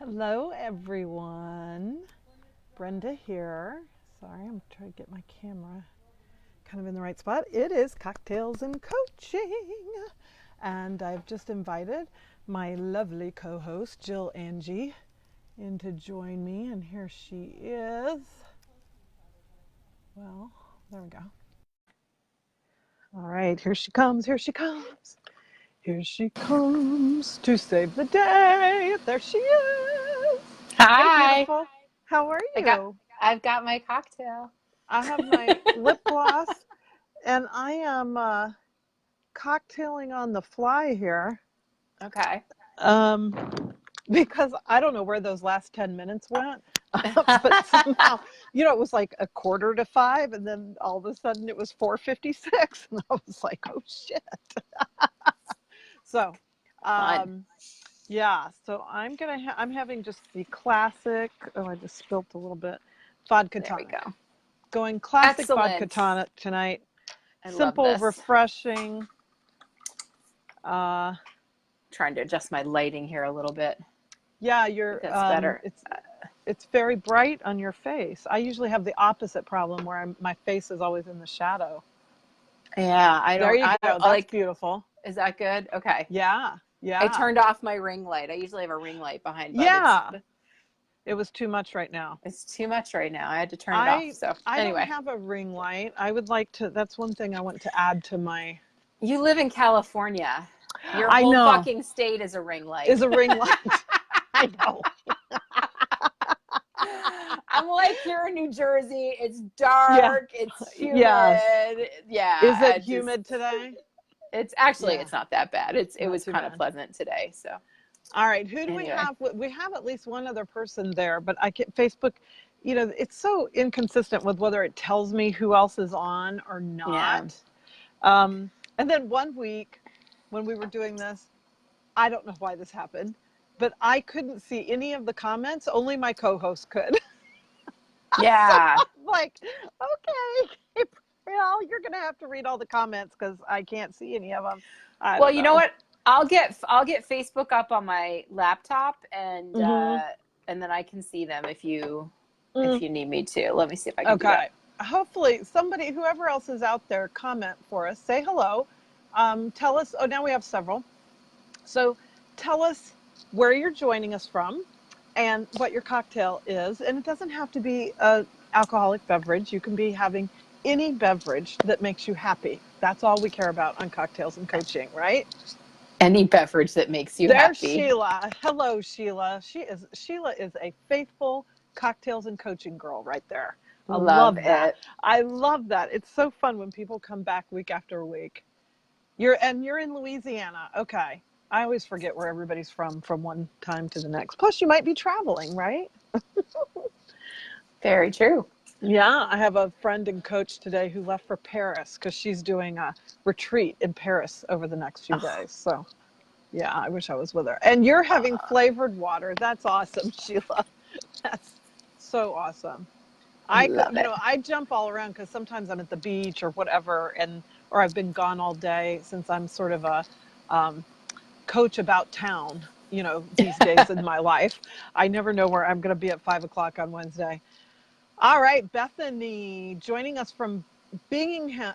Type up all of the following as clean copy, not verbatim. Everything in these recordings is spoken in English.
Hello, everyone. Brenda here. Sorry, I'm trying to get my camera kind of in the right spot. It is Cocktails and Coaching. And I've just invited my lovely co host, Jill Angie, in to join me. And here she is. Well, there we go. All right, here she comes. Here she comes. Here she comes to save the day. There she is. Hey, Hi. beautiful. How are I got you? I've got my cocktail. I have my lip gloss, and I am cocktailing on the fly here Okay. um, because I don't know where those last 10 minutes went. But somehow, it was like a quarter to five, and then all of a sudden it was 4:56, and I was like, "Oh shit!" So, Fun. um, yeah. So I'm having just the classic. Oh, I just spilt a little bit. Vodka There we tonic. go. Going classic vodka Excellent. tonic tonight. I love Simple, this. refreshing. Uh, Trying to adjust my lighting here a little bit. I yeah, think that's better. it's very bright on your face. I usually have the opposite problem where my face is always in the shadow. Yeah, There you I go. don't That's like, beautiful. is that good? Okay. Yeah, I yeah, turned off my ring light. I usually have a ring light behind, but yeah. It was too much right now. it's too much right now. I had to turn it off. I So I don't anyway, have a ring light. I would like to. That's one thing I want to add to my. you live in California. Your I whole know fucking state is a ring light. is a ring light. I know. I'm like here in New Jersey. It's Yeah. dark. It's Yes. humid. Yeah, Is it I just. humid today? It's actually Yeah. it's not that bad. It Not was too kind of bad. pleasant today. So All right. Who do we anyway, have? We have at least one other person there, but I get Facebook. It's so inconsistent with whether it tells me who else is on or yeah. not. And then one week when we were doing this, I don't know why this happened, but I couldn't see any of the comments. Only my co-host could. So Yeah. I'm like, okay, well, you're gonna have to read all the comments because I can't see any of them. I Well, don't you know know. what? I'll get Facebook up on my laptop Mm-hmm. and then I can see them if Mm, you need me to. Let me see if I can do that. okay. Hopefully, somebody, whoever else is out there, comment for us. Say hello. Tell us. Oh, now we have several. So tell us where you're joining us from and what your cocktail is. And it doesn't have to be a alcoholic beverage. You can be having any beverage that makes you happy. That's all we care about on Cocktails and Coaching, right? Any beverage that makes you There's happy. Sheila. Hello, Sheila. Sheila is a faithful Cocktails and Coaching girl right there. I Love love that. it. I love that. It's so fun when people come back week after week. You're in Louisiana. Okay. I always forget where everybody's from one time to the next. Plus you might be traveling, right? Very true. Yeah, I have a friend and coach today who left for Paris because she's doing a retreat in Paris over the next few Oh, days. So, yeah, I wish I was with her. And you're having flavored water. That's awesome, Sheila. That's so awesome. I love it. I jump all around because sometimes I'm at the beach or whatever, or I've been gone all day since I'm sort of a um, coach about town, these days in my life. I never know where I'm going to be at 5 o'clock on Wednesday. All right, Bethany joining us from Bingham,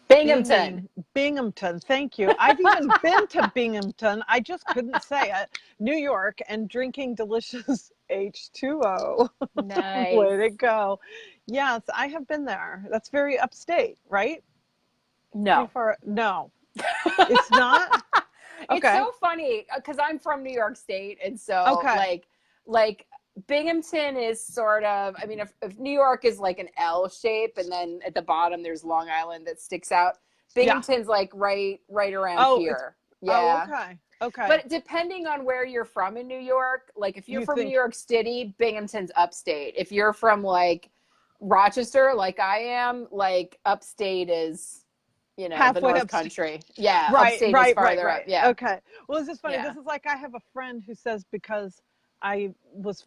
Binghamton. Binghamton. Thank you. I've even been to Binghamton. I just couldn't say it. New York and drinking delicious H2O. Nice. Way to go. Yes, I have been there. That's very upstate, right? Pretty No. far. No, it's not. It's Okay. so funny because I'm from New York State, and so Okay. like Binghamton is sort of. I mean, if New York is like an L shape, and then at the bottom there's Long Island that sticks out. Yeah. Binghamton's like right around Oh, it's here. oh, Yeah. okay. Okay. But depending on where you're from in New York, like if you're You from New think York City, Binghamton's upstate. If you're from like Rochester, like I am, like upstate is, the halfway North upstate. Country. Yeah, Right, upstate is right, right, farther up. right. Yeah. Okay. Well, it's just funny. Yeah. This is like I have a friend who says because I was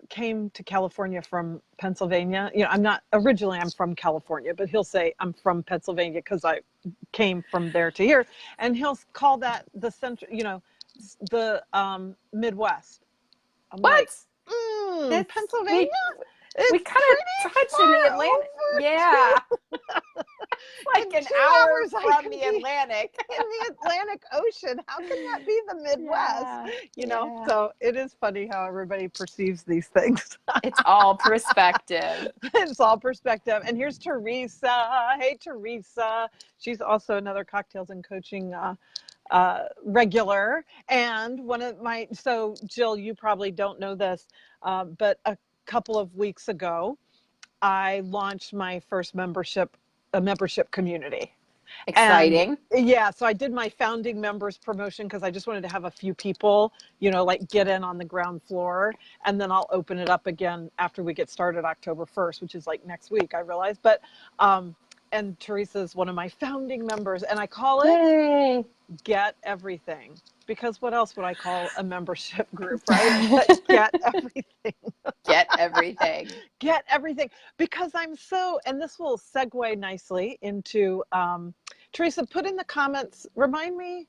came to California from Pennsylvania. I'm from California, but he'll say I'm from Pennsylvania because I came from there to here, and he'll call that the central, the Midwest. I'm What? like, It's Pennsylvania? we It's kind of pretty touch in the far Atlantic. over Yeah. in Like an 2 hour hours I from can the be Atlantic. in the Atlantic Ocean. How can that be the Midwest? Yeah. You know, Yeah. so it is funny how everybody perceives these things. It's all perspective. It's all perspective. And here's Teresa. Hey, Teresa. She's also another Cocktails and Coaching regular. And one of my, so Jill, you probably don't know this, but a couple of weeks ago, I launched my first a membership community. And Exciting. yeah, so I did my founding members promotion because I just wanted to have a few people, you know, like get in on the ground floor. And then I'll open it up again after we get started October 1st, which is like next week, I realize. But, and Teresa is one of my founding members, and I call it Yay. Get Everything. Because what else would I call a membership group, right? But Get Everything. Get everything. Get everything. Because I'm so, and this will segue nicely into, Teresa, put in the comments, remind me,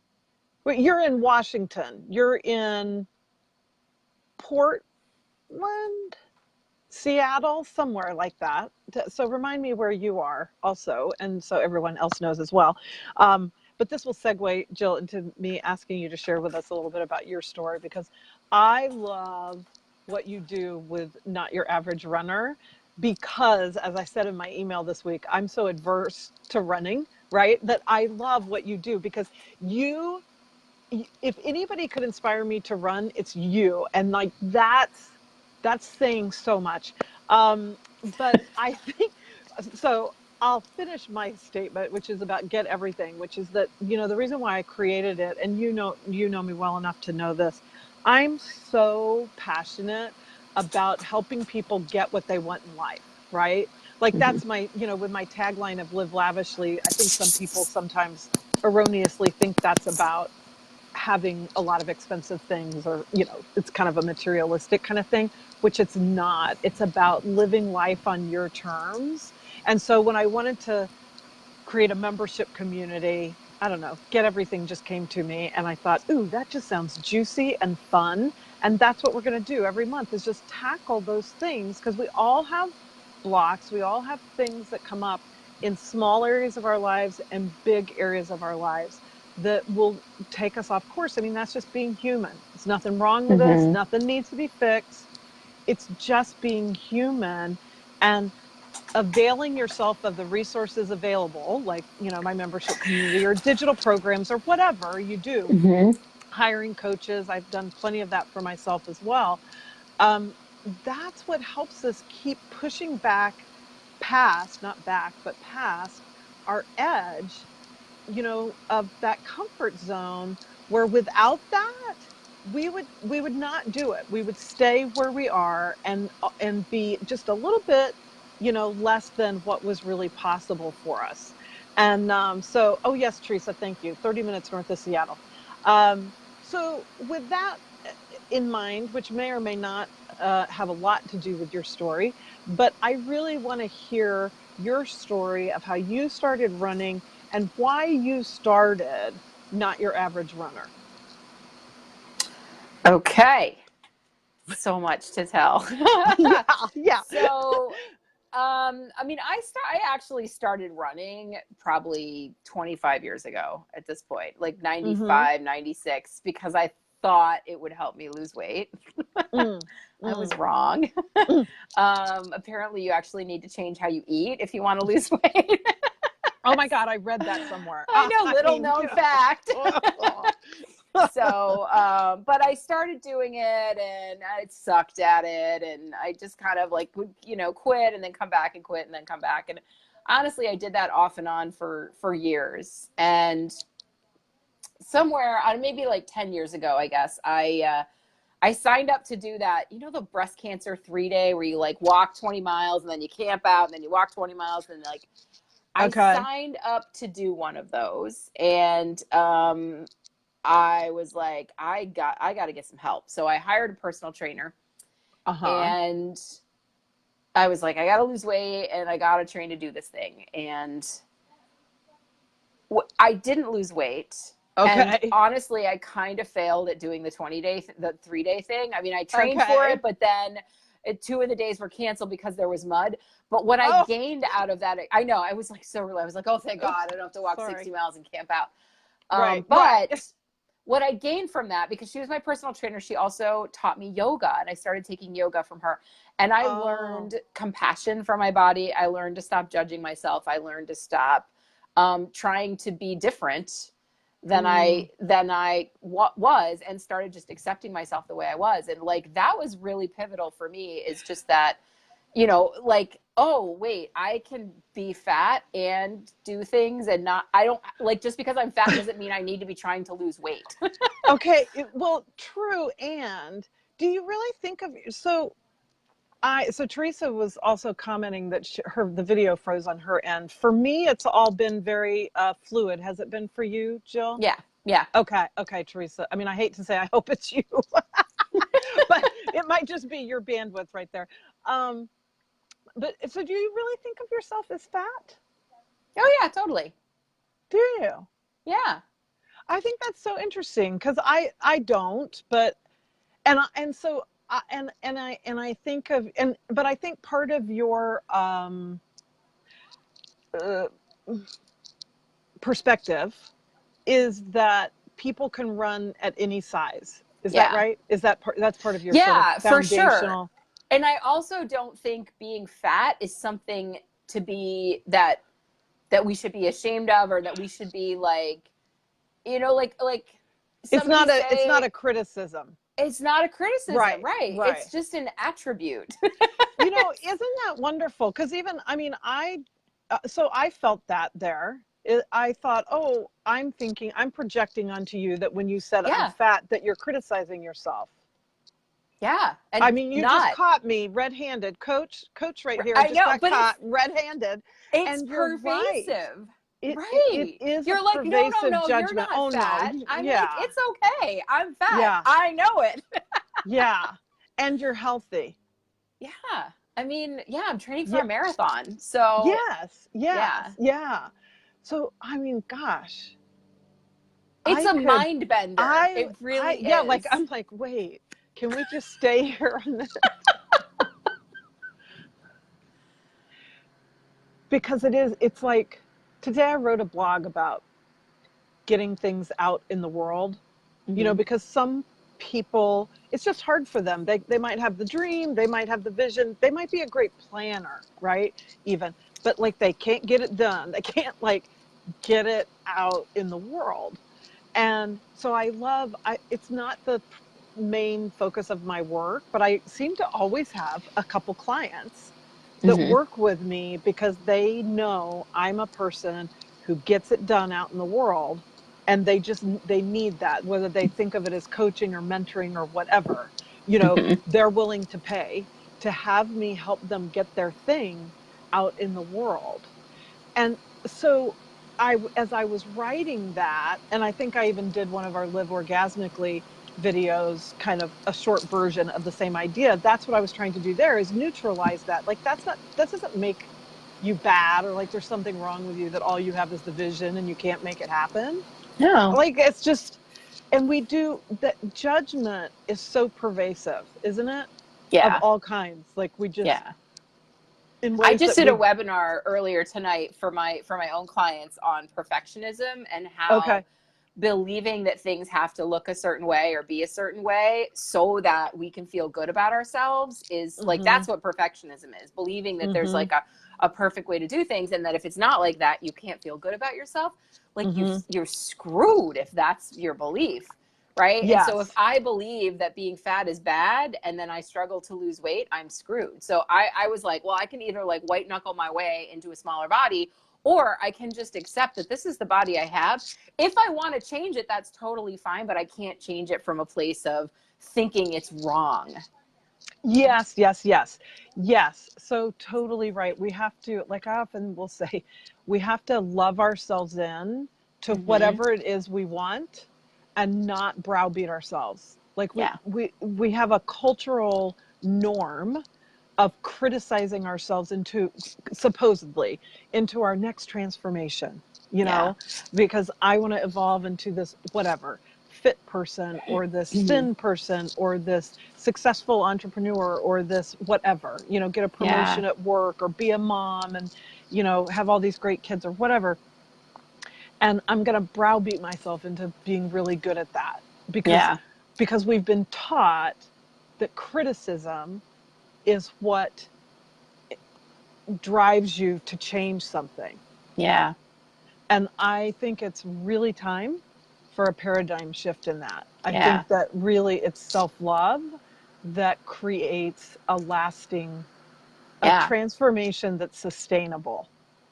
you're in Washington, you're in Portland, Seattle, somewhere like that. So remind me where you are also, and so everyone else knows as well. But this will segue, Jill, into me asking you to share with us a little bit about your story, because I love what you do with Not Your Average Runner, because as I said in my email this week, I'm so adverse to running, right? That I love what you do, because you, if anybody could inspire me to run, it's you. And like that's saying so much. But I think so. I'll finish my statement, which is about Get Everything, which is that, you know, the reason why I created it, and you know me well enough to know this, I'm so passionate about helping people get what they want in life, right? Like Mm-hmm. that's my, you know, with my tagline of live lavishly, I think some people sometimes erroneously think that's about having a lot of expensive things, or, you know, it's kind of a materialistic kind of thing, which it's not. It's about living life on your terms. And so when I wanted to create a membership community, I don't know, Get Everything just came to me, and I thought, ooh, that just sounds juicy and fun. And that's what we're going to do every month, is just tackle those things, because we all have blocks, we all have things that come up in small areas of our lives and big areas of our lives that will take us off course. I mean, that's just being human. There's nothing wrong with us, Mm-hmm. nothing needs to be fixed. It's just being human, and availing yourself of the resources available, like, you know, my membership community or digital programs or whatever you do, Mm-hmm. hiring coaches. I've done plenty of that for myself as well. That's what helps us keep pushing back past, not back, but past our edge, you know, of that comfort zone, where without that, we would not do it. We would stay where we are, and be just a little bit, you know, less than what was really possible for us. And so, oh yes, Teresa, thank you. 30 minutes north of Seattle. So with that in mind, which may or may not have a lot to do with your story, but I really want to hear your story of how you started running and why you started Not Your Average Runner. Okay. So much to tell. Yeah, yeah. So, I mean, I actually started running probably 25 years ago at this point, like Mm-hmm. 95, 96, because I thought it would help me lose weight. Mm, I was mm, wrong. mm. Apparently, you actually need to change how you eat if you want to lose weight. Oh my God, I read that somewhere. I know, I little mean, known you fact. know. So, but I started doing it and I sucked at it. And I just kind of like would, you know, quit and then come back and quit and then come back. And honestly, I did that off and on for years. And somewhere, maybe like 10 years ago, I guess, I signed up to do that. You know, the breast cancer 3-day where you like walk 20 miles and then you camp out and then you walk 20 miles and like, I Okay. signed up to do one of those. And, I was like, I got to get some help. So I hired a personal trainer, Uh-huh. and I was like, I got to lose weight and I got to train to do this thing. And I didn't lose weight And Okay. honestly, I kind of failed at doing the 20-day, the 3-day thing. I mean, I trained for Okay. it, but then 2 of the days were canceled because there was mud. But what I Oh, gained out of that, I know, I was like so relieved. I was like, oh, thank oops, God, I don't have to walk sorry. 60 miles and camp out. Right, right. But what I gained from that, because she was my personal trainer, she also taught me yoga, and I started taking yoga from her. And I Oh. learned compassion for my body. I learned to stop judging myself. I learned to stop trying to be different than Mm. was, and started just accepting myself the way I was. And like, that was really pivotal for me, is just that, like, oh, wait, I can be fat and do things and not, I don't like, just because I'm fat doesn't mean I need to be trying to lose weight. Okay, well, true. And do you really think of so Teresa was also commenting that the video froze on her end. For me, it's all been very fluid. Has it been for you, Jill? Yeah. Yeah. Okay, okay, Teresa. I mean, I hate to say I hope it's you, but it might just be your bandwidth right there. Um, but so do you really think of yourself as fat? Oh yeah, totally. Do you? Yeah. I think that's so interesting because I don't, but and so and I think of but I think part of your uh, perspective is that people can run at any size. Is that Yeah. right? Is that that's part of your sort of Yeah, for sure. foundational? And I also don't think being fat is something to be that we should be ashamed of, or that we should be like, like somebody It's not say, a criticism. it's not a criticism, Right, right? right. It's just an attribute. Isn't that wonderful? Because even, I mean, so I felt that there. I thought, oh, I'm projecting onto you that when you said I'm Yeah. fat, that you're criticizing yourself. Yeah. I And mean, you just not, caught me red-handed. Coach right here I just know, got but caught red-handed. it's And you're right. pervasive. It Right. is a You're like, no, no, pervasive no, you're judgment. not Oh, no. fat. I'm like, Yeah. it's okay. I'm fat. Yeah. I know it. Yeah. And you're healthy. Yeah. I mean, yeah, I'm training for Yeah. a marathon. So, Yes. Yes. yeah. Yeah. So, I mean, gosh, It's I a could, mind bender. It really yeah, like, is. I'm like, wait, can we just stay here on this? Because it's like, today I wrote a blog about getting things out in the world, Mm-hmm. because some people, it's just hard for them. They might have the dream, they might have the vision, they might be a great planner, right? Even, but like, they can't get it done. They can't like get it out in the world. And so it's not the main focus of my work, but I seem to always have a couple clients that Mm-hmm. work with me because they know I'm a person who gets it done out in the world, and they need that, whether they think of it as coaching or mentoring or whatever. Mm-hmm. They're willing to pay to have me help them get their thing out in the world. And so as I was writing that, and I think I even did one of our Live Orgasmically videos, kind of a short version of the same idea. That's what I was trying to do there, is neutralize that. Like, that doesn't make you bad, or like there's something wrong with you, that all you have is the vision and you can't make it happen. No. Like, it's just, and we do that. Judgment is so pervasive, isn't it? Of Yeah. all kinds. Like, we just, Yeah. in I ways just that did a we, webinar earlier tonight for my own clients on perfectionism, and how okay. believing that things have to look a certain way or be a certain way so that we can feel good about ourselves is like, Mm-hmm. that's what perfectionism is. Believing that there's Mm-hmm. like a perfect way to do things, and that if it's not like that, you can't feel good about yourself. Like, Mm-hmm. you're screwed if that's your belief. Right. And so if Yes. I believe that being fat is bad, and then I struggle to lose weight, I'm screwed. So I was like, well, I can either like white knuckle my way into a smaller body, or I can just accept that this is the body I have. If I want to change it, that's totally fine, but I can't change it from a place of thinking it's wrong. Yes, yes, yes. Yes. So totally right. We have to, like I often will say, we have to love ourselves in to Mm-hmm. whatever it is we want, and not browbeat ourselves. Like, Yeah. we have a cultural norm of criticizing ourselves into, supposedly, into our next transformation. you Yeah. know, because I want to evolve into this whatever fit person or this thin person or this successful entrepreneur or this whatever, you know, get a Yeah. promotion at work or be a mom and, you know, have all these great kids or whatever. And I'm going to browbeat myself into being really good at that because Yeah. we've been taught that criticism is what drives you to change something. Yeah. And I think it's really time for a paradigm shift in that. I Yeah. think that really it's self-love that creates a lasting, a Yeah. transformation that's sustainable.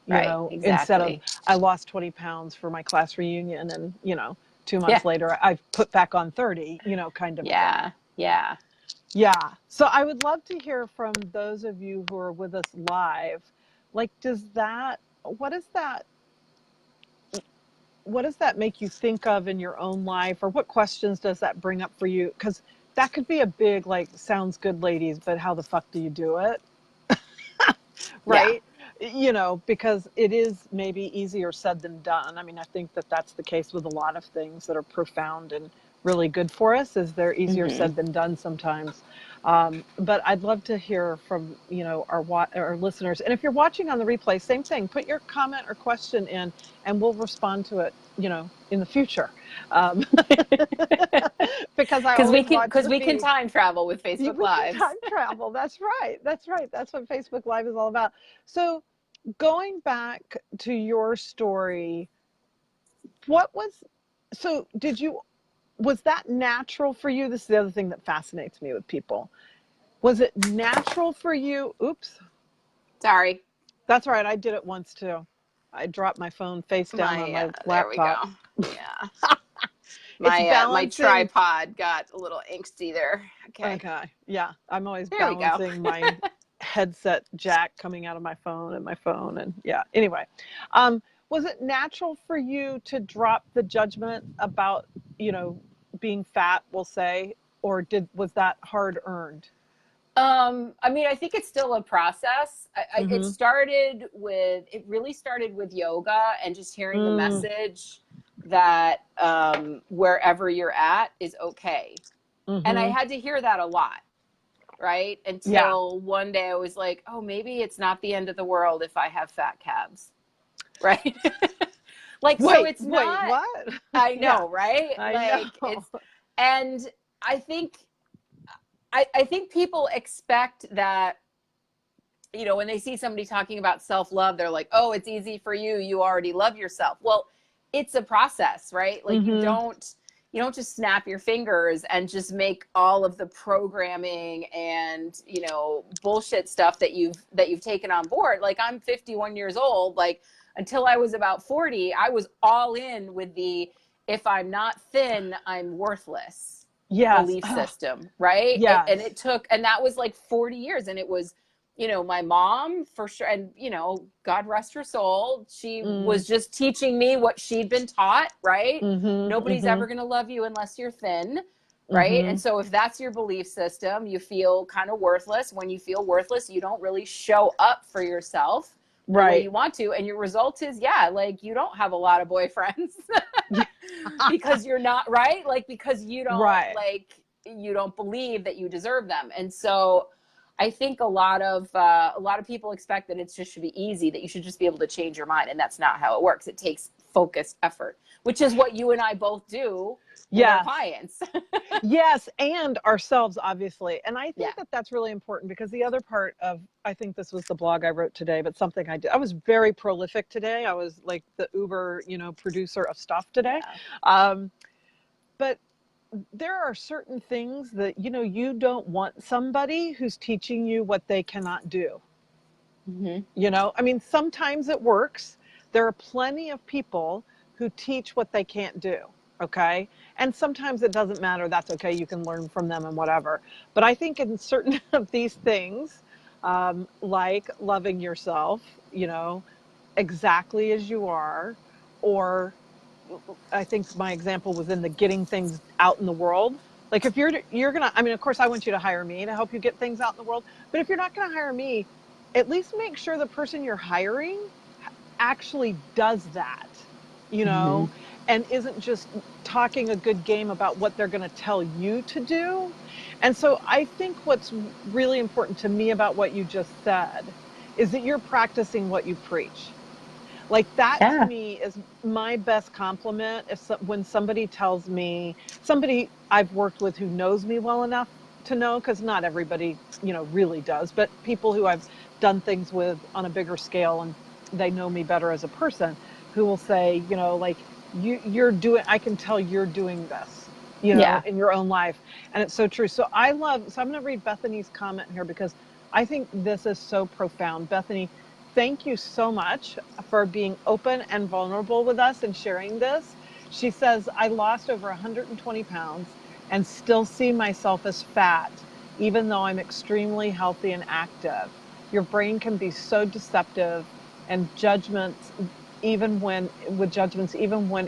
You Right. know, instead of Exactly. I lost 20 pounds for my class reunion and, you know, 2 months Yeah. later I've put back on 30, you know, kind of thing. Yeah. Yeah. Yeah. So I would love to hear from those of you who are with us live. Like, what is that what does that make you think of in your own life, or what questions does that bring up for you? Because that could be a big, like, sounds good, ladies, but how the fuck do you do it? Yeah. Right? You know, because it is maybe easier said than done. I mean, I think that that's the case with a lot of things that are profound and really good for us, is they're easier Hmm. said than done sometimes. But I'd love to hear from, you know, our listeners. And if you're watching on the replay, same thing, put your comment or question in and we'll respond to it, you know, in the future. Um, because I always watch Because the we can feed. time travel with Facebook We can Lives. time travel. That's right. That's right. That's what Facebook Live is all about. So, going back to your story, what was, so did you, was that natural for you? This is the other thing that fascinates me with people. Was it natural for you? Oops. Sorry. That's right. I did it once too. I dropped my phone face down on my There we go. laptop. Yeah. It's My balancing. tripod got a little angsty there. Okay. Okay. Yeah. I'm always There we go. balancing my headset jack coming out of my phone and my phone. And yeah. Anyway, um, was it natural for you to drop the judgment about, you know, being fat, we'll say, or was that hard earned? I mean, I think it's still a process. Mm-hmm. It really started with yoga and just hearing the Mm, message that wherever you're at is okay. And I mm-hmm. had to hear that a lot, right? Yeah. Until one day I was like, oh, maybe it's not the end of the world if I have fat calves, right? Like, so it's Wait, not, what? I Yeah, know, right? I Like, know. and I think, I think people expect that, you know, when they see somebody talking about self-love, they're like, oh, it's easy for you. You already love yourself. Well, it's a process, right? Like Mm-hmm. you don't just snap your fingers and just make all of the programming and, you know, bullshit stuff that you've taken on board. Like, I'm 51 years old. Like, until I was about 40, I was all in with the, if I'm not thin, I'm worthless Yes. belief Oh, system, right? And yes. it took, and that was like 40 years. And it was, you know, my mom for sure. And, you know, God rest her soul. She Mm, was just teaching me what she'd been taught, right? mm-hmm. Nobody's Mm-hmm. ever going to love you unless you're thin, right? Mm-hmm. And so if that's your belief system, you feel kind of worthless. When you feel worthless, you don't really show up for yourself the way Right. you want to. And your result is, yeah, like you don't have a lot of boyfriends Yeah. because you're not, right? Like, because Right. you don't believe that you deserve them. And so I think a lot of people expect that it just should be easy, that you should just be able to change your mind, and that's not how it works. It takes focused effort, which is what you and I both do with our Yes. clients. Yes, and ourselves, obviously. And I Yeah. think that that's really important because the other part of, I think this was the blog I wrote today, but something I did, I was very prolific today. I was like the Uber, you know, producer of stuff today. Yeah. Um, but there are certain things that, you know, you don't want somebody who's teaching you what they cannot do. Mm-hmm. You know, I mean, sometimes it works. There are plenty of people who teach what they can't do. Okay. And sometimes it doesn't matter. That's okay. You can learn from them and whatever. But I think in certain of these things, like loving yourself, you know, exactly as you are, or I think my example was in the getting things out in the world. Like if you're gonna, I mean, of course, I want you to hire me to help you get things out in the world. But if you're not gonna hire me, at least make sure the person you're hiring actually does that. you Mm-hmm. know, and isn't just talking a good game about what they're going to tell you to do. And so I think what's really important to me about what you just said is that you're practicing what you preach. Like that to Yeah. me is my best compliment. When somebody tells me, somebody I've worked with who knows me well enough to know, because not everybody, really does, but people who I've done things with on a bigger scale and they know me better as a person, who will say, like you're doing, I can tell you're doing this, Yeah. in your own life. And it's so true. So so I'm going to read Bethany's comment here because I think this is so profound. Bethany, thank you so much for being open and vulnerable with us and sharing this. She says, I lost over 120 pounds and still see myself as fat, even though I'm extremely healthy and active. Your brain can be so deceptive and judgments, even when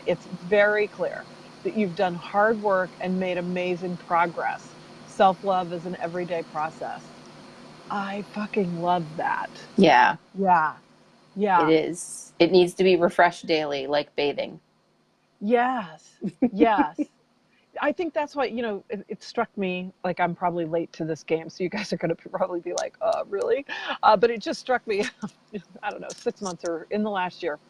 it's very clear that you've done hard work and made amazing progress. Self-love is an everyday process. I fucking love that. Yeah. Yeah. It Yeah. is. It needs to be refreshed daily, like bathing. Yes. Yes. I think that's why, it struck me like I'm probably late to this game. So you guys are going to probably be like, really? But it just struck me, I don't know, 6 months or in the last year,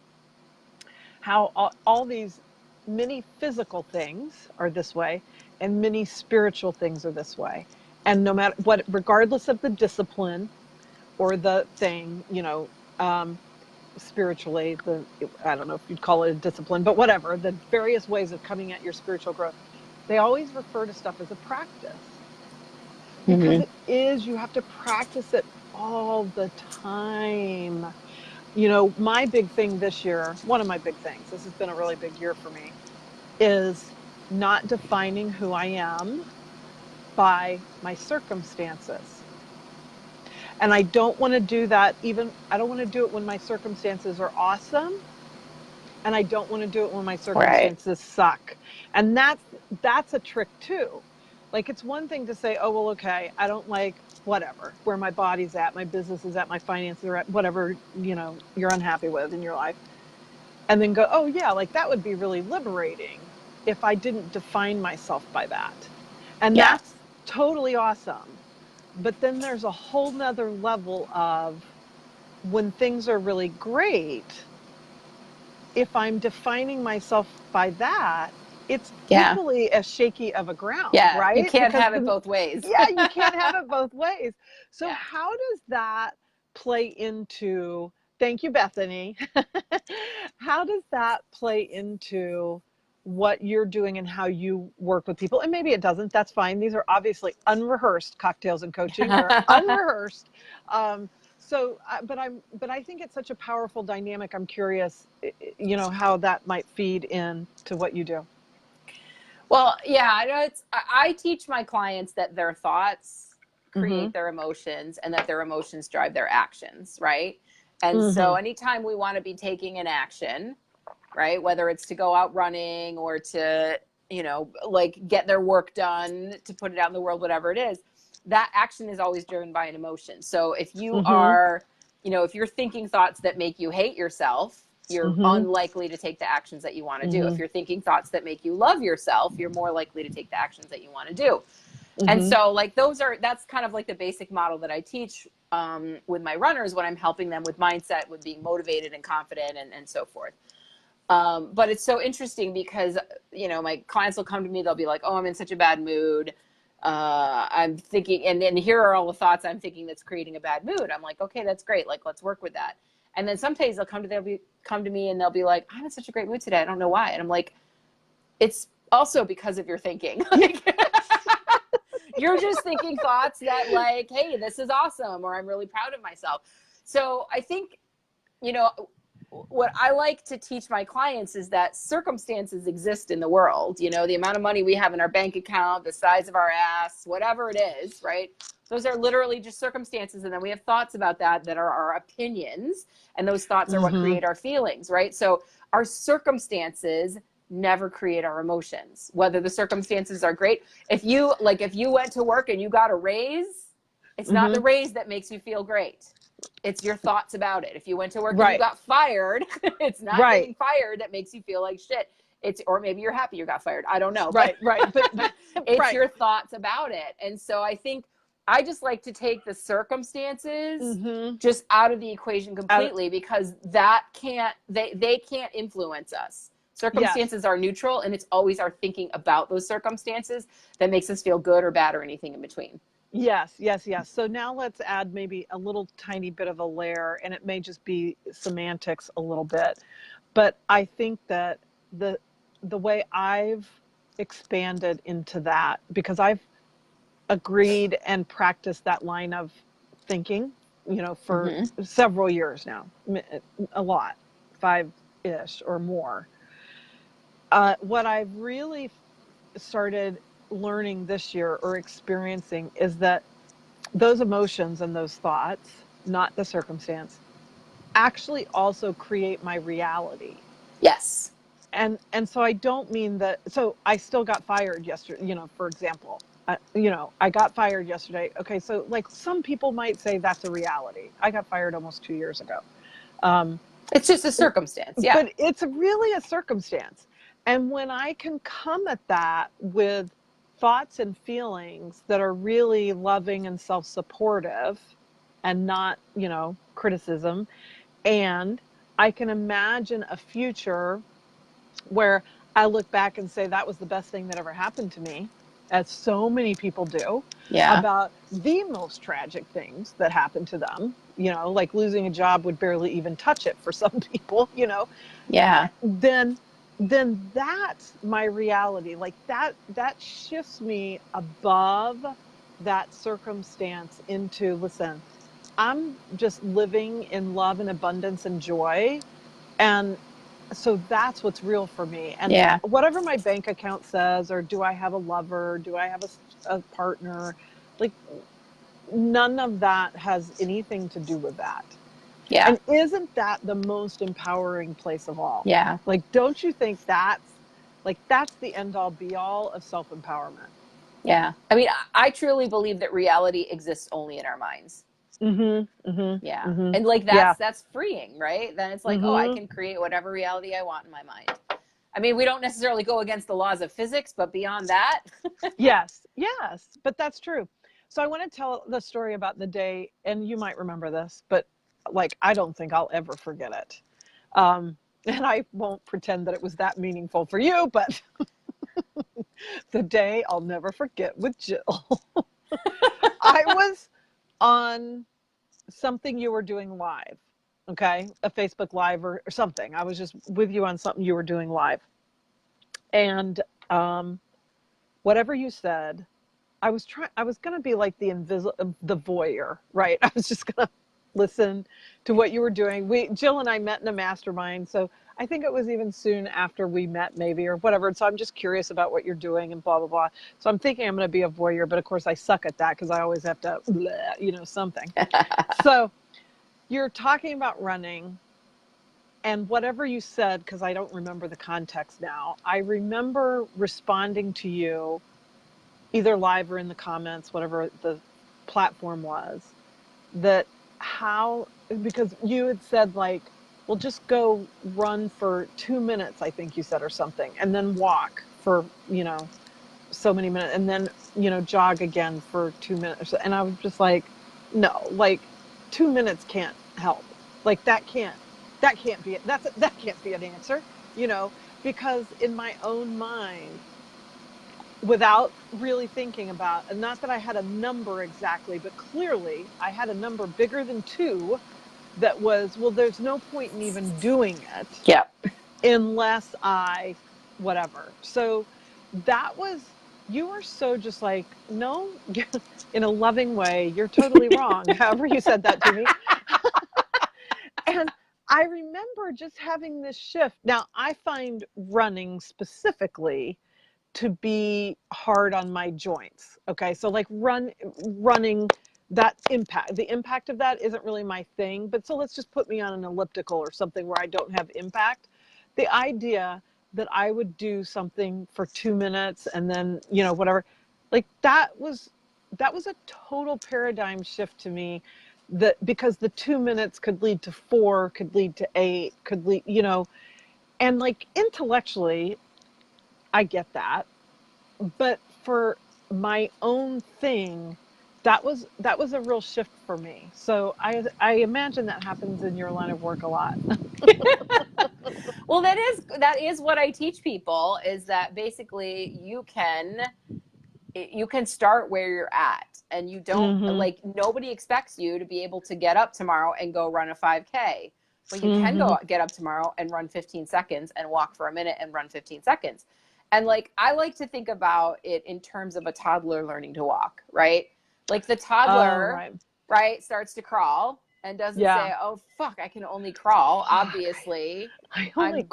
how all these many physical things are this way and many spiritual things are this way. And no matter what, regardless of the discipline or the thing, spiritually, I don't know if you'd call it a discipline, but whatever, the various ways of coming at your spiritual growth, they always refer to stuff as a practice because Mm-hmm. it is, you have to practice it all the time. My big thing this year, one of my big things, this has been a really big year for me, is not defining who I am by my circumstances. And I don't want to do that I don't want to do it when my circumstances are awesome. And I don't want to do it when my Right. circumstances suck. And that's a trick too. Like it's one thing to say, oh well, okay, I don't like whatever, where my body's at, my business is at, my finances are at, whatever, you're unhappy with in your life. And then go, oh yeah, like that would be really liberating if I didn't define myself by that. And Yeah. that's totally awesome. But then there's a whole nother level of when things are really great, if I'm defining myself by that, it's Yeah. equally as shaky of a ground, Yeah. You right? can't Because have it both ways. yeah, you can't have it both ways. So Yeah. how does that play into, thank you, Bethany. How does that play into what you're doing and how you work with people? And maybe it doesn't, that's fine. These are obviously unrehearsed cocktails and coaching. They're unrehearsed. Um, but I think it's such a powerful dynamic. I'm curious, how that might feed in to what you do. Well, yeah, I know I teach my clients that their thoughts Mm-hmm. create their emotions and that their emotions drive their actions, right? And so Mm-hmm. anytime we want to be taking an action, right, whether it's to go out running or to, like get their work done, to put it out in the world, whatever it is, that action is always driven by an emotion. So if you Mm-hmm. are, if you're thinking thoughts that make you hate yourself, you're Mm-hmm. unlikely to take the actions that you want to do. If Mm-hmm. you're thinking thoughts that make you love yourself, you're more likely to take the actions that you want to do. And Mm-hmm. so like that's kind of like the basic model that I teach with my runners when I'm helping them with mindset, with being motivated and confident and so forth. But it's so interesting because, my clients will come to me, they'll be like, oh, I'm in such a bad mood. I'm thinking, and here are all the thoughts I'm thinking that's creating a bad mood. I'm like, okay, that's great. Like, let's work with that. And then some days they'll come to me and they'll be like, I'm in such a great mood today. I don't know why. And I'm like, it's also because of your thinking. Like, you're just thinking thoughts that like, hey, this is awesome, or I'm really proud of myself. So I think, what I like to teach my clients is that circumstances exist in the world. The amount of money we have in our bank account, the size of our ass, whatever it is, right? Those are literally just circumstances. And then we have thoughts about that are our opinions. And those thoughts are what Mm-hmm. create our feelings, right? So our circumstances never create our emotions, whether the circumstances are great. If you went to work and you got a raise, it's not Mm-hmm. the raise that makes you feel great. It's your thoughts about it. If you went to work and you Right. got fired, it's not Right. getting fired that makes you feel like shit. It's, or maybe you're happy you got fired. I don't know, but Right. Right. But it's right. your thoughts about it. And so I think I just like to take the circumstances Mm-hmm. just out of the equation completely, because that can't, they can't influence us. Yes. Circumstances are neutral, and it's always our thinking about those circumstances that makes us feel good or bad or anything in between. Yes, yes, yes. So now let's add maybe a little tiny bit of a layer, and it may just be semantics a little bit. But I think that the the way I've expanded into that, because I've agreed and practiced that line of thinking, for Mm-hmm. several years now, a lot, 5-ish or more. What I've really started learning this year or experiencing is that those emotions and those thoughts, not the circumstance, actually also create my reality. Yes. And so I don't mean that. So I still got fired yesterday, for example. I got fired yesterday. Okay, so like some people might say that's a reality. I got fired almost 2 years ago. Um, It's just a circumstance. Yeah. but it's really a circumstance. And when I can come at that with thoughts and feelings that are really loving and self supportive and not, criticism, and I can imagine a future where I look back and say that was the best thing that ever happened to me, as so many people do, Yeah. about the most tragic things that happened to them. Like losing a job would barely even touch it for some people, Yeah. then that's my reality. Like that shifts me above that circumstance into, listen, I'm just living in love and abundance and joy. And so that's what's real for me. And Yeah. whatever my bank account says, or do I have a lover? Do I have a partner? Like, none of that has anything to do with that. Yeah. And isn't that the most empowering place of all? Yeah. Like, don't you think that's the end all be all of self empowerment? Yeah. I mean, I truly believe that reality exists only in our minds. Mm-hmm. Mm-hmm. Yeah. Mm-hmm. And like Yeah. that's freeing, right? Then it's like, oh, I Mm-hmm. can create whatever reality I want in my mind. I mean, we don't necessarily go against the laws of physics, but beyond that, Yes. Yes. But that's true. So I want to tell the story about the day, and you might remember this, but like I don't think I'll ever forget it. And I won't pretend that it was that meaningful for you, but the day I'll never forget with Jill. I was on something you were doing live, okay? A Facebook Live or something. I was just with you on something you were doing live. And whatever you said, I was going to be like the voyeur, right? I was just going to listen to what you were doing. Jill and I met in a mastermind, so I think it was even soon after we met, maybe, or whatever. And so I'm just curious about what you're doing and blah blah blah. So I'm thinking I'm going to be a voyeur, but of course I suck at that because I always have to, something. So you're talking about running, and whatever you said, because I don't remember the context now, I remember responding to you either live or in the comments, whatever the platform was, that how, because you had said, like, well, just go run for 2 minutes, I think you said, or something, and then walk for, so many minutes, and then, jog again for 2 minutes. And I was just like, no, like 2 minutes can't help. Like that can't be it. That can't be an answer, you know, because in my own mind, without really thinking about, and not that I had a number exactly, but clearly I had a number bigger than two that was, well, there's no point in even doing it yeah. unless I whatever. So that was, you were so just like, no, in a loving way, you're totally wrong. However you said that to me. And I remember just having this shift. Now, I find running specifically to be hard on my joints. Okay. So like running, that the impact of that isn't really my thing. But so let's just put me on an elliptical or something where I don't have impact. The idea that I would do something for 2 minutes and then, whatever, like that was a total paradigm shift to me, because the 2 minutes could lead to 4, could lead to 8, could lead, and like intellectually, I get that. But for my own thing, that was a real shift for me. So I imagine that happens in your line of work a lot. Well, that is what I teach people, is that basically you can start where you're at, and you don't, Mm-hmm. like, nobody expects you to be able to get up tomorrow and go run a 5K, but you can Mm-hmm. go get up tomorrow and run 15 seconds and walk for a minute and run 15 seconds. And like, I like to think about it in terms of a toddler learning to walk, right? Like the Oh, toddler, right. right, starts to crawl and doesn't Yeah. say, "Oh fuck, I can only crawl." Fuck. Obviously, I only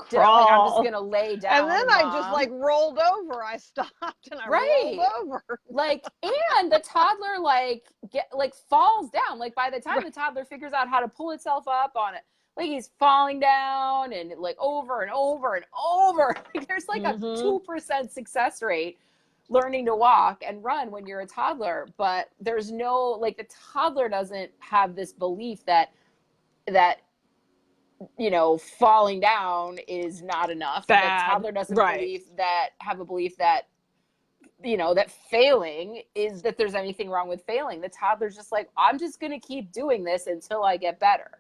I'm just crawl. gonna lay And then down, I just like mom. rolled over. I stopped and I rolled Right. over. Like, and the toddler falls down. Like, by the time Right. the toddler figures out how to pull itself up on it, like, he's falling down and like over and over and over. Like, there's like a Mm-hmm. 2% success rate learning to walk and run when you're a toddler. But there's no, like, the toddler doesn't have this belief that falling down is not enough. The Bad. toddler doesn't Right. have a belief that that failing is, that there's anything wrong with failing. The toddler's just like, I'm just going to keep doing this until I get better.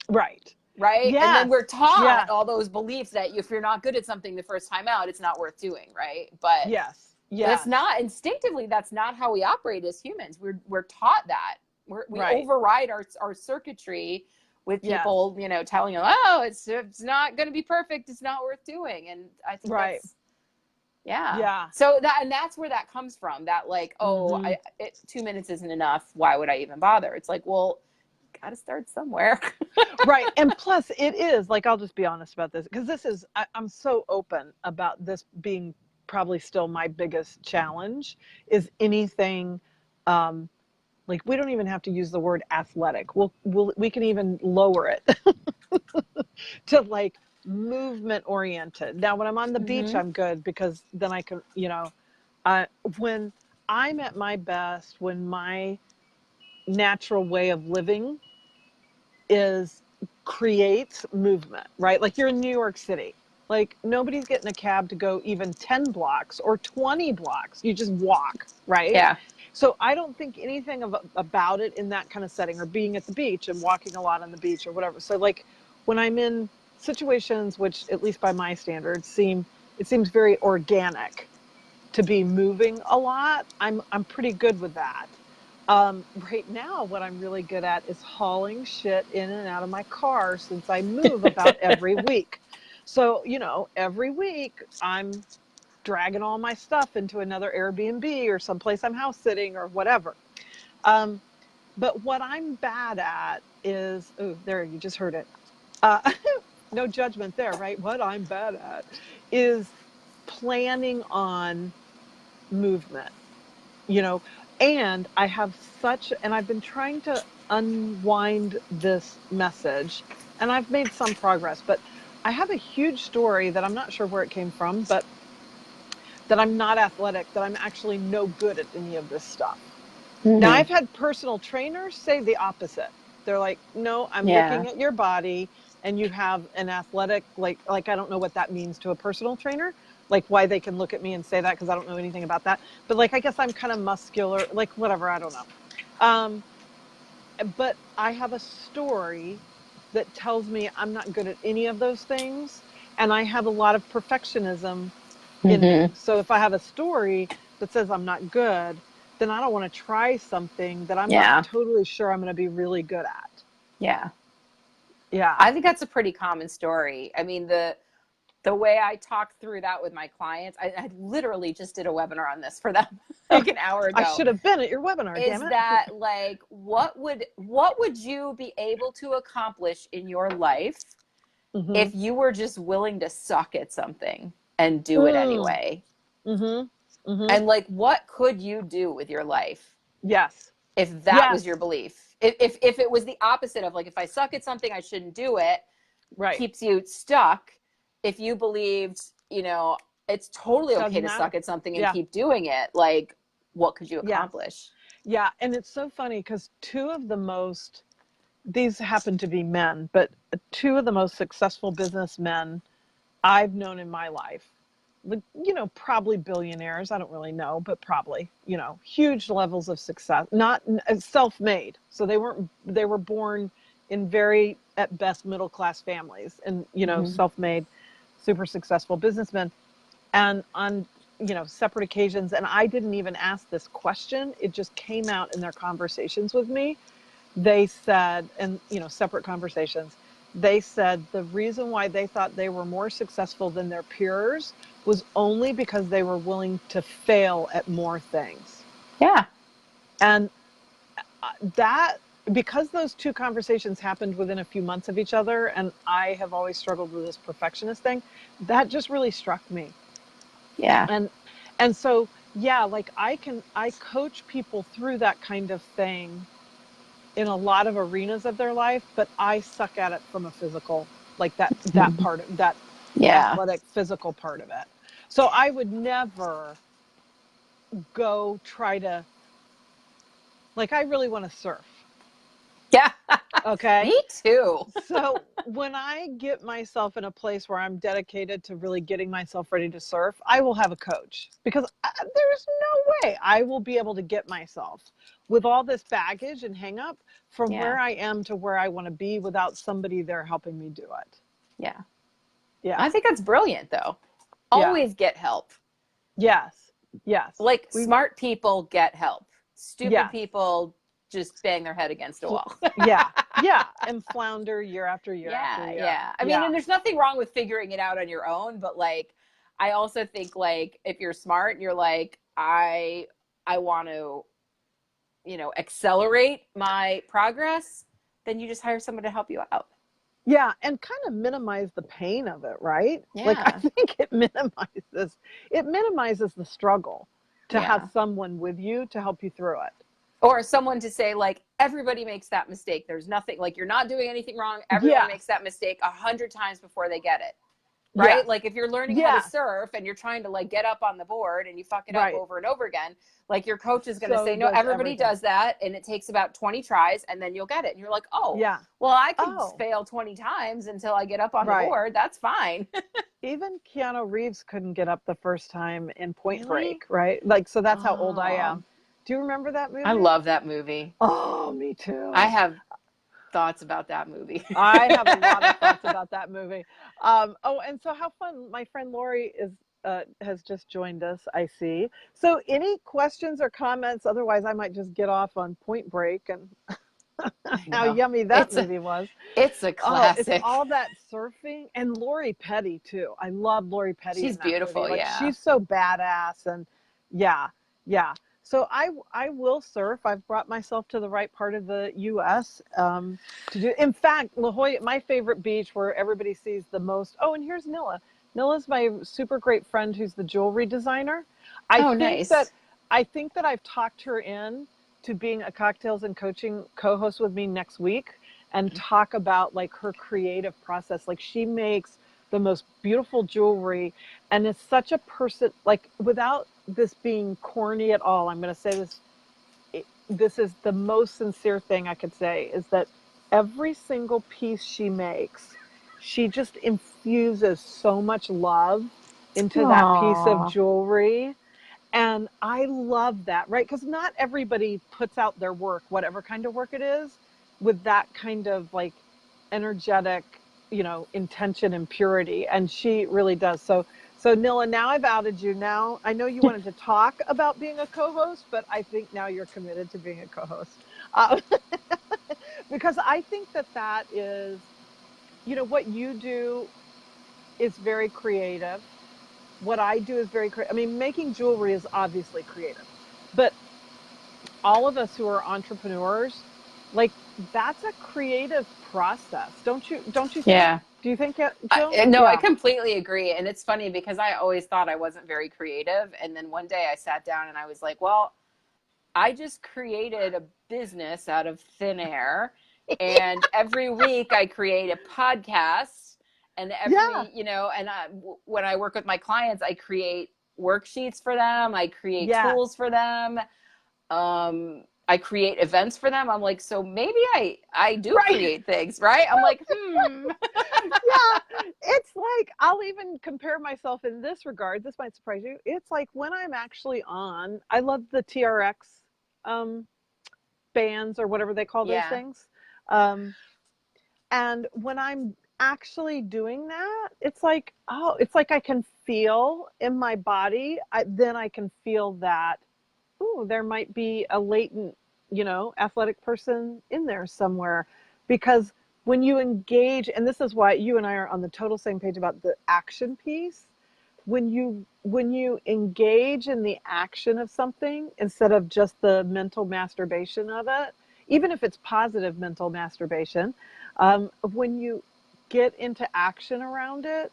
Right. Right. And then Yes. we're taught Yeah. all those beliefs that if you're not good at something the first time out, it's not worth doing. Right. But Yes. that's Yes. not, instinctively, that's not how we operate as humans. We're taught that. We Right. override our circuitry with Yes. people, telling them, oh, it's not going to be perfect. It's not worth doing. And I think Right. yeah. Yeah. So that's where that comes from. That, like, oh, Mm-hmm. 2 minutes isn't enough. Why would I even bother? It's like, well, got to start somewhere. Right. And plus, it is like, I'll just be honest about this, because I'm so open about this being probably still my biggest challenge is anything. Like, we don't even have to use the word athletic. We can even lower it to like movement oriented. Now, when I'm on the beach, Mm-hmm. I'm good because then I can, when I'm at my best, when my natural way of living is creates movement, right? Like, you're in New York City. Like, nobody's getting a cab to go even 10 blocks or 20 blocks. You just walk, right? Yeah. So I don't think anything about it in that kind of setting, or being at the beach and walking a lot on the beach or whatever. So like, when I'm in situations which, at least by my standards, seems very organic to be moving a lot, I'm pretty good with that. Right now, what I'm really good at is hauling shit in and out of my car, since I move about every week. So, every week I'm dragging all my stuff into another Airbnb or someplace I'm house sitting or whatever. Um, but what I'm bad at is, oh, there, you just heard it. Uh, no judgment there, right? What I'm bad at is planning on movement, you know, and I've been trying to unwind this message, and I've made some progress, but I have a huge story that I'm not sure where it came from, but that I'm not athletic, that I'm actually no good at any of this stuff. Now, Mm-hmm. I've had personal trainers say the opposite. They're like, no, I'm Yeah. looking at your body and you have an athletic, like I don't know what that means to a personal trainer, like why they can look at me and say that, because I don't know anything about that. But like, I guess I'm kind of muscular, like whatever, I don't know. Um, but I have a story that tells me I'm not good at any of those things. And I have a lot of perfectionism in me. Mm-hmm. So if I have a story that says I'm not good, then I don't want to try something that I'm not Yeah. totally sure I'm going to be really good at. Yeah. Yeah. I think that's a pretty common story. I mean, the way I talk through that with my clients, I literally just did a webinar on this for them like an hour I ago. should have been at your webinar, damn Is it. that, like, what would you be able to accomplish in your life Mm-hmm. if you were just willing to suck at something and do it Mm. anyway? Mm-hmm. Mm-hmm. And like, what could you do with your life Yes. if that was Yes. your belief? If it was the opposite of, like, if I suck at something, I shouldn't do it, Right. keeps you stuck. If you believed, it's totally okay Doesn't to matter. suck at something and Yeah. keep doing it, like, what could you Yes. accomplish? Yeah. And it's so funny because two of the most these happen to be men, but two of the most successful businessmen I've known in my life, probably billionaires. I don't really know, but probably, huge levels of success, not self-made. So they were born in very, at best, middle-class families and, self-made, super successful businessmen. And on, separate occasions, and I didn't even ask this question, it just came out in their conversations with me. They said, and, separate conversations, they said the reason why they thought they were more successful than their peers was only because they were willing to fail at more things. Yeah. And that, because those two conversations happened within a few months of each other, and I have always struggled with this perfectionist thing, that just really struck me. Yeah. And so, yeah, like I coach people through that kind of thing in a lot of arenas of their life, but I suck at it from a physical, like that part of that athletic physical part of it. So I would never go try to, like, I really want to surf. Yeah. Okay. Me too. So when I get myself in a place where I'm dedicated to really getting myself ready to surf, I will have a coach, because there's no way I will be able to get myself with all this baggage and hang up from where I am to where I want to be without somebody there helping me do it. Yeah. Yeah. I think that's brilliant, though. Always get help. Yes. Yes. Like, smart people get help. Stupid people just bang their head against a wall. Yeah. And flounder year after year after year. Yeah. I mean, and there's nothing wrong with figuring it out on your own, but like, I also think, like, if you're smart and you're like, I want to, accelerate my progress, then you just hire someone to help you out. Yeah, and kind of minimize the pain of it, right? Yeah. Like, I think it minimizes the struggle to have someone with you to help you through it. Or someone to say, like, everybody makes that mistake. There's nothing, like, you're not doing anything wrong. Everyone makes that mistake 100 times before they get it. Right? Yes. Like, if you're learning how to surf and you're trying to, like, get up on the board and you fuck it up over and over again, like, your coach is going to say, no, everybody does that. And it takes about 20 tries and then you'll get it. And you're like, oh, well, I can fail 20 times until I get up on the board. That's fine. Even Keanu Reeves couldn't get up the first time in Point Break, right? Like, so that's how old I am. Do you remember that movie? I love that movie. Oh, me too. I have thoughts about that movie. I have a lot of thoughts about that movie. And so how fun. My friend Lori has just joined us, I see. So any questions or comments? Otherwise, I might just get off on Point Break and how yummy that movie was. It's a classic. It's all that surfing. And Lori Petty, too. I love Lori Petty. She's beautiful, movie. Like, she's so badass. And yeah. So I will surf. I've brought myself to the right part of the U.S. To do. In fact, La Jolla, my favorite beach where everybody sees the most. Oh, and here's Nilla. Nilla's my super great friend who's the jewelry designer. I think that I've talked her in to being a Cocktails and Coaching co-host with me next week and talk about, like, her creative process. Like, she makes the most beautiful jewelry and is such a person, like, without this being corny at all, I'm going to say this, this is the most sincere thing I could say, is that every single piece she makes, she just infuses so much love into that piece of jewelry. And I love that, right? Because not everybody puts out their work, whatever kind of work it is, with that kind of, like, energetic, intention and purity. And she really does. So Nilla, now I've outed you. Now I know you wanted to talk about being a co-host, but I think now you're committed to being a co-host. Because I think that is, what you do is very creative. What I do is very creative. I mean, making jewelry is obviously creative, but all of us who are entrepreneurs, like, that's a creative process. Don't you think? Yeah. Do you think, Jill? I completely agree. And it's funny because I always thought I wasn't very creative. And then one day I sat down and I was like, well, I just created a business out of thin air. And every week I create a podcast. And when I work with my clients, I create worksheets for them. I create tools for them. I create events for them. I'm like, so maybe I do Right. create things, right? I'm like, Yeah. It's like, I'll even compare myself in this regard. This might surprise you. It's like when I'm actually on, I love the TRX um, bands or whatever they call those yeah, things. Um, and when I'm actually doing that, it's like, oh, it's like I can feel in my body. Then I can feel that, oh, there might be a latent, athletic person in there somewhere. Because when you engage, and this is why you and I are on the total same page about the action piece, when you engage in the action of something instead of just the mental masturbation of it, even if it's positive mental masturbation, when you get into action around it,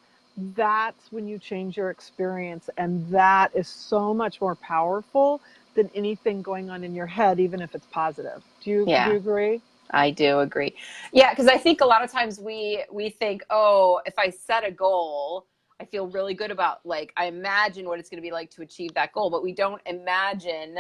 that's when you change your experience, and that is so much more powerful than anything going on in your head, even if it's positive. Do you yeah. agree? I do agree. Yeah, because I think a lot of times we think, oh, if I set a goal, I feel really good about, like, I imagine what it's going to be like to achieve that goal, but we don't imagine,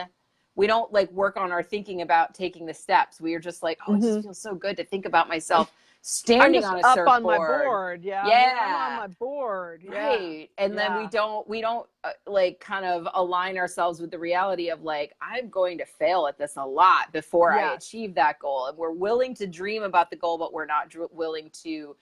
we don't like work on our thinking about taking the steps. We are just like, oh, it just Hmm. feels so good to think about I'm, myself I'm standing just on a up on my surfboard. board. Yeah, man, I'm on Yeah. my board. Yeah, Right. And then we yeah, don't like kind of align ourselves with the reality of, like, I'm going to fail at this a lot before I yes, achieve that goal. And we're willing to dream about the goal, but we're not willing to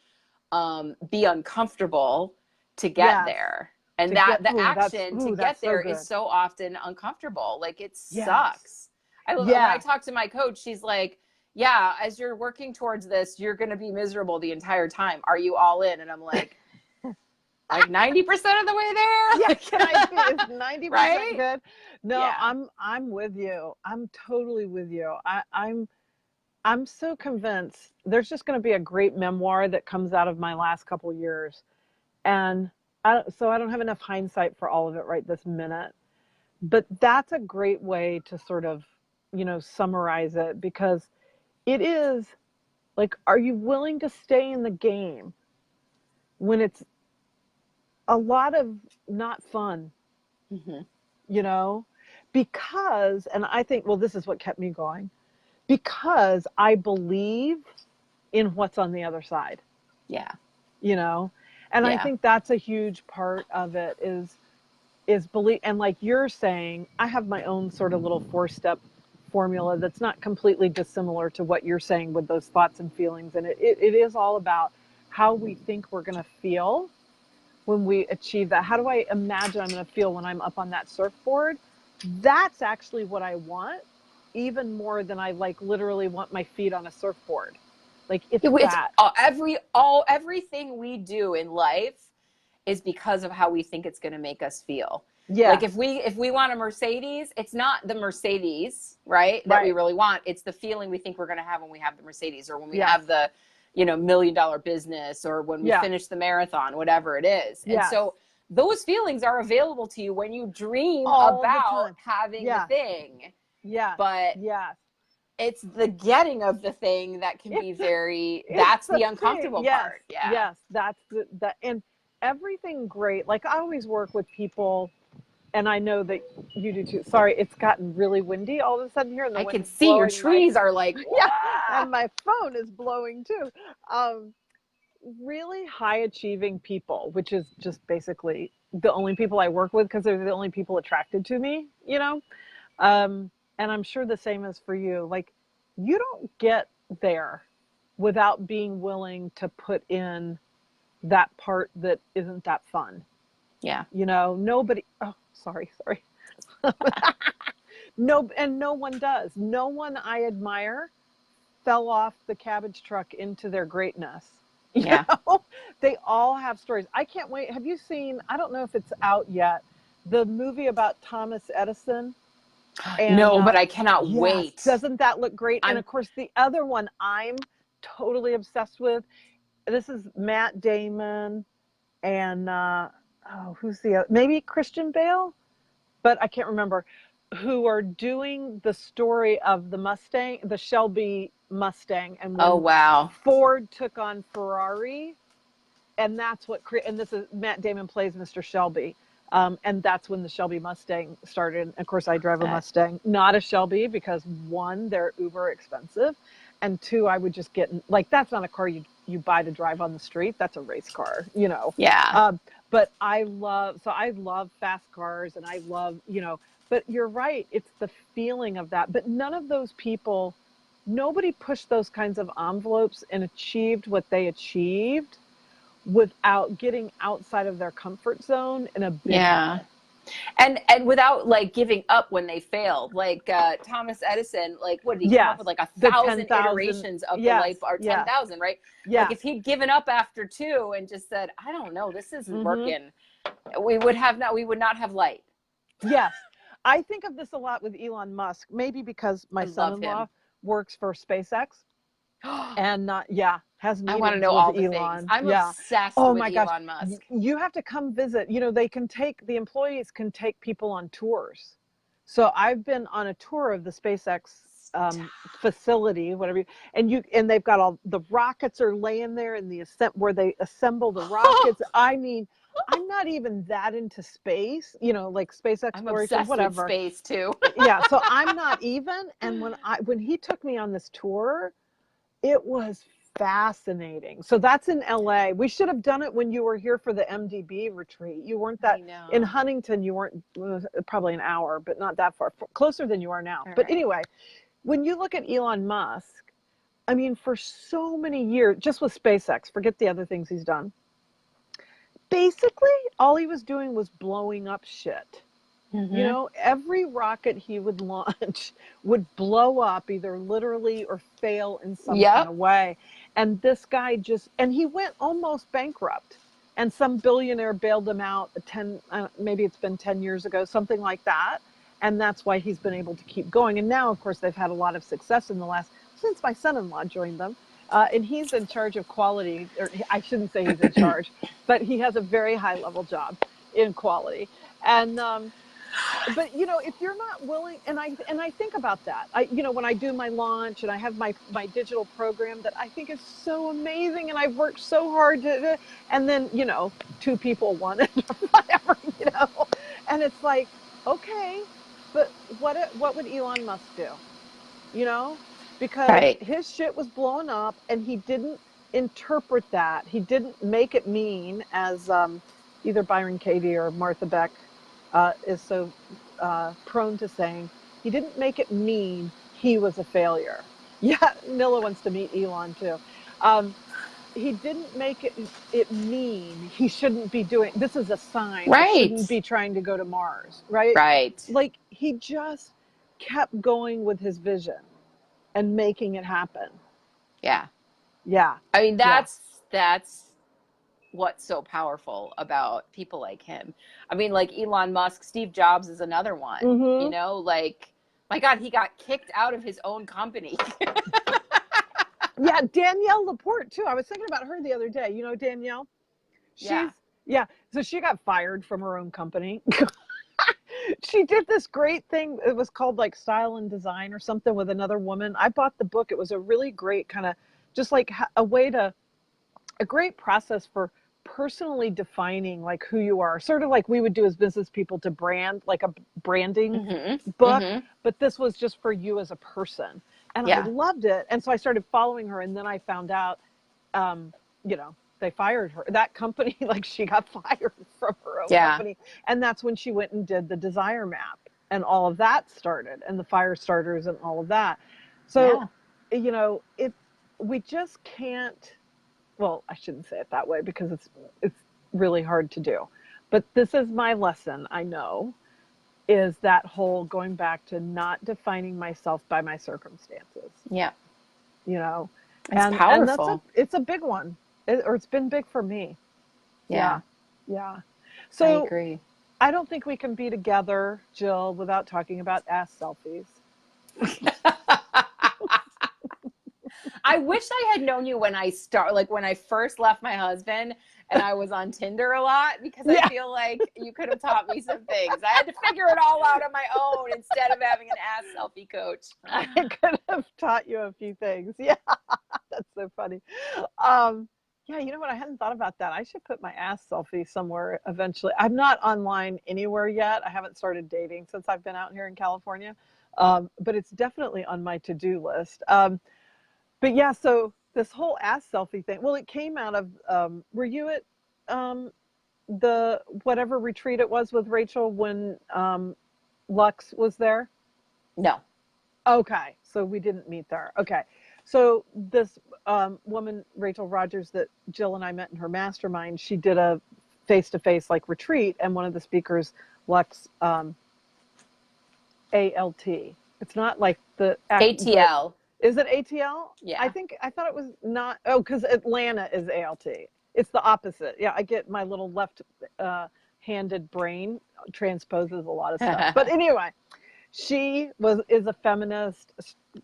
be uncomfortable to get yes. there. And To that get, the oh, action to that's get so there is good. so often uncomfortable. Like, it Yes, sucks. When I yeah. talk to my coach, she's like, yeah, as you're working towards this, you're going to be miserable the entire time. Are you all in? And I'm like 90% of the way there. Yeah, Like, can I be? Is 90% right? good? No, Yeah. I'm with you. I'm totally with you. I'm so convinced there's just going to be a great memoir that comes out of my last couple years. And so I don't have enough hindsight for all of it right this minute. But that's a great way to sort of, summarize it, because it is like, are you willing to stay in the game when it's a lot of not fun, Hmm. you know? Because, and I think, well, this is what kept me going, because I believe in what's on the other side, Yeah. you know? And I Yeah. think that's a huge part of it is believe. And like you're saying, I have my own sort of little 4-step formula that's not completely dissimilar to what you're saying with those thoughts and feelings. And it is all about how we think we're going to feel when we achieve that. How do I imagine I'm going to feel when I'm up on that surfboard? That's actually what I want, even more than I like literally want my feet on a surfboard. Like, it's It's that. everything we do in life is because of how we think it's going to make us feel. Like, Yes. if we want a Mercedes, it's not the Mercedes, right, that we Right. really want. It's the feeling we think we're going to have when we have the Mercedes, or when we Yes. have the, $1 million business, or when we Yeah. finish the marathon, whatever it is. And Yes. so those feelings are available to you when you dream All the about time. having the Yes. thing. Yes. But Yes. it's the getting of the thing that can be It's it's that's the the thing. uncomfortable Yes. part. Yeah. Yes. That's the and everything great. Like, I always work with people, and I know that you do too. Sorry, it's gotten really windy all of a sudden here, and the I wind can is see your blowing my trees are like, yeah, wow. and my phone is blowing too. Um, really high achieving people, which is just basically the only people I work with because they're the only people attracted to me, you know? And I'm sure the same is for you. Like, you don't get there without being willing to put in that part that isn't that fun. Yeah. Nobody, oh, sorry. No, and no one does. No one I admire fell off the cabbage truck into their greatness. You Yeah. know, they all have stories. I can't wait. Have you seen, I don't know if it's out yet, the movie about Thomas Edison? And No, but I cannot yes, wait. doesn't that look great? And I'm of course, the other one I'm totally obsessed with. This is Matt Damon and oh, who's the other? Maybe Christian Bale, but I can't remember. Who are doing the story of the Mustang, the Shelby Mustang, and Oh, when wow. Ford took on Ferrari, and that's what. And this is Matt Damon plays Mr. Shelby. And that's when the Shelby Mustang started. Of course, I drive a That, Mustang, not a Shelby, because one, they're uber expensive. And two, I would just get, like, that's not a car you buy to drive on the street. That's a race car, you know. yeah. But I love fast cars, and I love, you know, but you're right. It's the feeling of that. But none of those people, nobody pushed those kinds of envelopes and achieved what they achieved without getting outside of their comfort zone in a big Yeah. way. And without like giving up when they failed, like Thomas Edison, like what did he come up Yes, with, like a the thousand 10,000. iterations of the Yes, light, or yes, 10,000, right? Like yes. if he'd given up after two and just said, I don't know, this isn't Hmm. working, we would not have light. Yes. I think of this a lot with Elon Musk, maybe because my I love son-in-law him. works for SpaceX, I and yeah, has want to meetings know with all the things. Elon. I'm Yeah. obsessed Oh with my gosh. Elon Musk. You have to come visit. You know, the employees can take people on tours. So I've been on a tour of the SpaceX facility, whatever, and they've got all the rockets are laying there in the where they assemble the rockets. I mean, I'm not even that into space, you know, like space I'm exploration, obsessed with whatever. space too. Yeah, so I'm not even. And when he took me on this tour, it was fascinating. So that's in LA. We should have done it when you were here for the MDB retreat. You weren't I that in know. Huntington. You weren't probably an hour, but not that far, closer than you are now. All But right. anyway, when you look at Elon Musk, I mean, for so many years, just with SpaceX, forget the other things he's done. Basically, all he was doing was blowing up shit. You Mm-hmm. know, every rocket he would launch would blow up either literally or fail in some kind Yep. of way. And this guy and he went almost bankrupt. And some billionaire bailed him out maybe it's been 10 years ago, something like that. And that's why he's been able to keep going. And now, of course, they've had a lot of success since my son-in-law joined them. And he's in charge of quality, or I shouldn't say he's in charge, but he has a very high level job in quality. And, but you know, if you're not willing, and I think about that, you know, when I do my launch and I have my digital program that I think is so amazing, and I've worked so hard and then, you know, two people won it or whatever, you know, and it's like, okay, but what would Elon Musk do, you know, because Right. his shit was blowing up, and he didn't interpret that, he didn't make it mean, as either Byron Katie or Martha Beck is so prone to saying, he didn't make it mean he was a failure. Yeah, Nilla wants to meet Elon too. Um, he didn't make it mean he shouldn't be doing, this is a sign I shouldn't Right. be trying to go to Mars, right? Right. Like, he just kept going with his vision and making it happen. Yeah. Yeah, I mean, yeah. that's what's so powerful about people like him. I mean, like Elon Musk, Steve Jobs is another one, you Mm-hmm. know, like, my God, he got kicked out of his own company. Yeah, Danielle Laporte too. I was thinking about her the other day. You know Danielle? Yeah. She's Yeah, so she got fired from her own company. She did this great thing. It was called like Style and Design or something with another woman. I bought the book. It was a really great kind of, just like a great process for personally defining like who you are, sort of like we would do as business people to brand, like a branding Mm-hmm. book, Mm-hmm. but this was just for you as a person. And I Yeah. loved it. And so I started following her, and then I found out, um, you know, they fired her. That company, like, she got fired from her own Yeah. company. And that's when she went and did the desire map, and all of that started, and the fire starters and all of that. So, Yeah. you know, we just can't, well, I shouldn't say it that way, because it's really hard to do. But this is my lesson, I know, is that whole going back to not defining myself by my circumstances, Yeah. you know. It's And powerful. it's a big one. Or it's been big for me. Yeah. Yeah. Yeah. I So agree. I don't think we can be together, Jill, without talking about ass selfies. I wish I had known you when when I first left my husband and I was on Tinder a lot, because I Yeah. feel like you could have taught me some things. I had to figure it all out on my own instead of having an ass selfie coach. I could have taught you a few things. Yeah. That's so funny. Um, Yeah, you know what? I hadn't thought about that. I should put my ass selfie somewhere eventually. I'm not online anywhere yet. I haven't started dating since I've been out here in California, but it's definitely on my to-do list. But yeah, so this whole ass selfie thing, well, it came out of, were you at um, the whatever retreat it was with Rachel when Lux was there? No. Okay, so we didn't meet there. Okay, so this woman, Rachel Rogers, that Jill and I met in her mastermind, she did a face-to-face like retreat, and one of the speakers, Lux, ALT. It's not like the ATL. is it ATL? Yeah. I thought it was not. Oh, because Atlanta is ALT. It's the opposite. Yeah, I get my little left-handed brain transposes a lot of stuff. But anyway, she is a feminist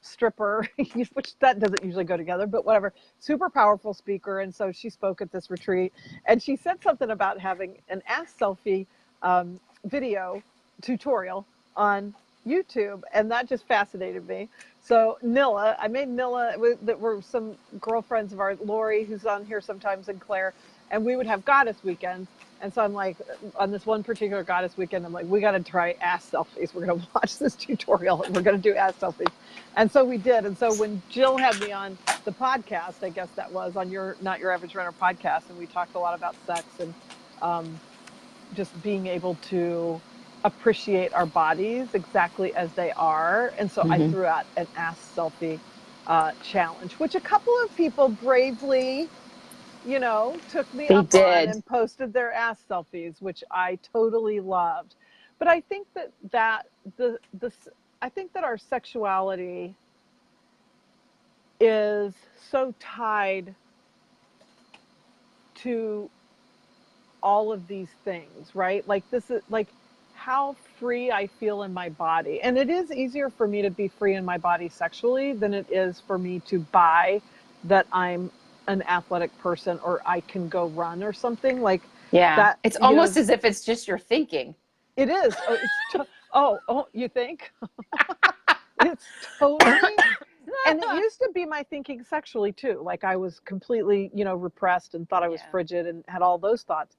stripper, which that doesn't usually go together, but whatever. Super powerful speaker, and so she spoke at this retreat, and she said something about having an ass selfie video tutorial on YouTube, and that just fascinated me. So Nilla, I made Nilla, that were some girlfriends of ours, Lori, who's on here sometimes, and Claire, and we would have goddess weekends. And so I'm like, on this one particular goddess weekend, I'm like, we got to try ass selfies. We're going to watch this tutorial and we're going to do ass selfies. And so we did. And so when Jill had me on the podcast, I guess that was on your Not Your Average Runner podcast, and we talked a lot about sex and just being able to appreciate our bodies exactly as they are. And so I threw out an ass selfie challenge, which a couple of people bravely took me They up on did. and posted their ass selfies, which I totally loved. But I think I think that our sexuality is so tied to all of these things, right? Like this is like how free I feel in my body. And it is easier for me to be free in my body sexually than it is for me to buy that I'm an athletic person or I can go run or something like Yeah. that. It's almost as if it's just your thinking. It is. Oh, you think? It's totally. And it used to be my thinking sexually too. Like I was completely, repressed and thought I was frigid and had all those thoughts.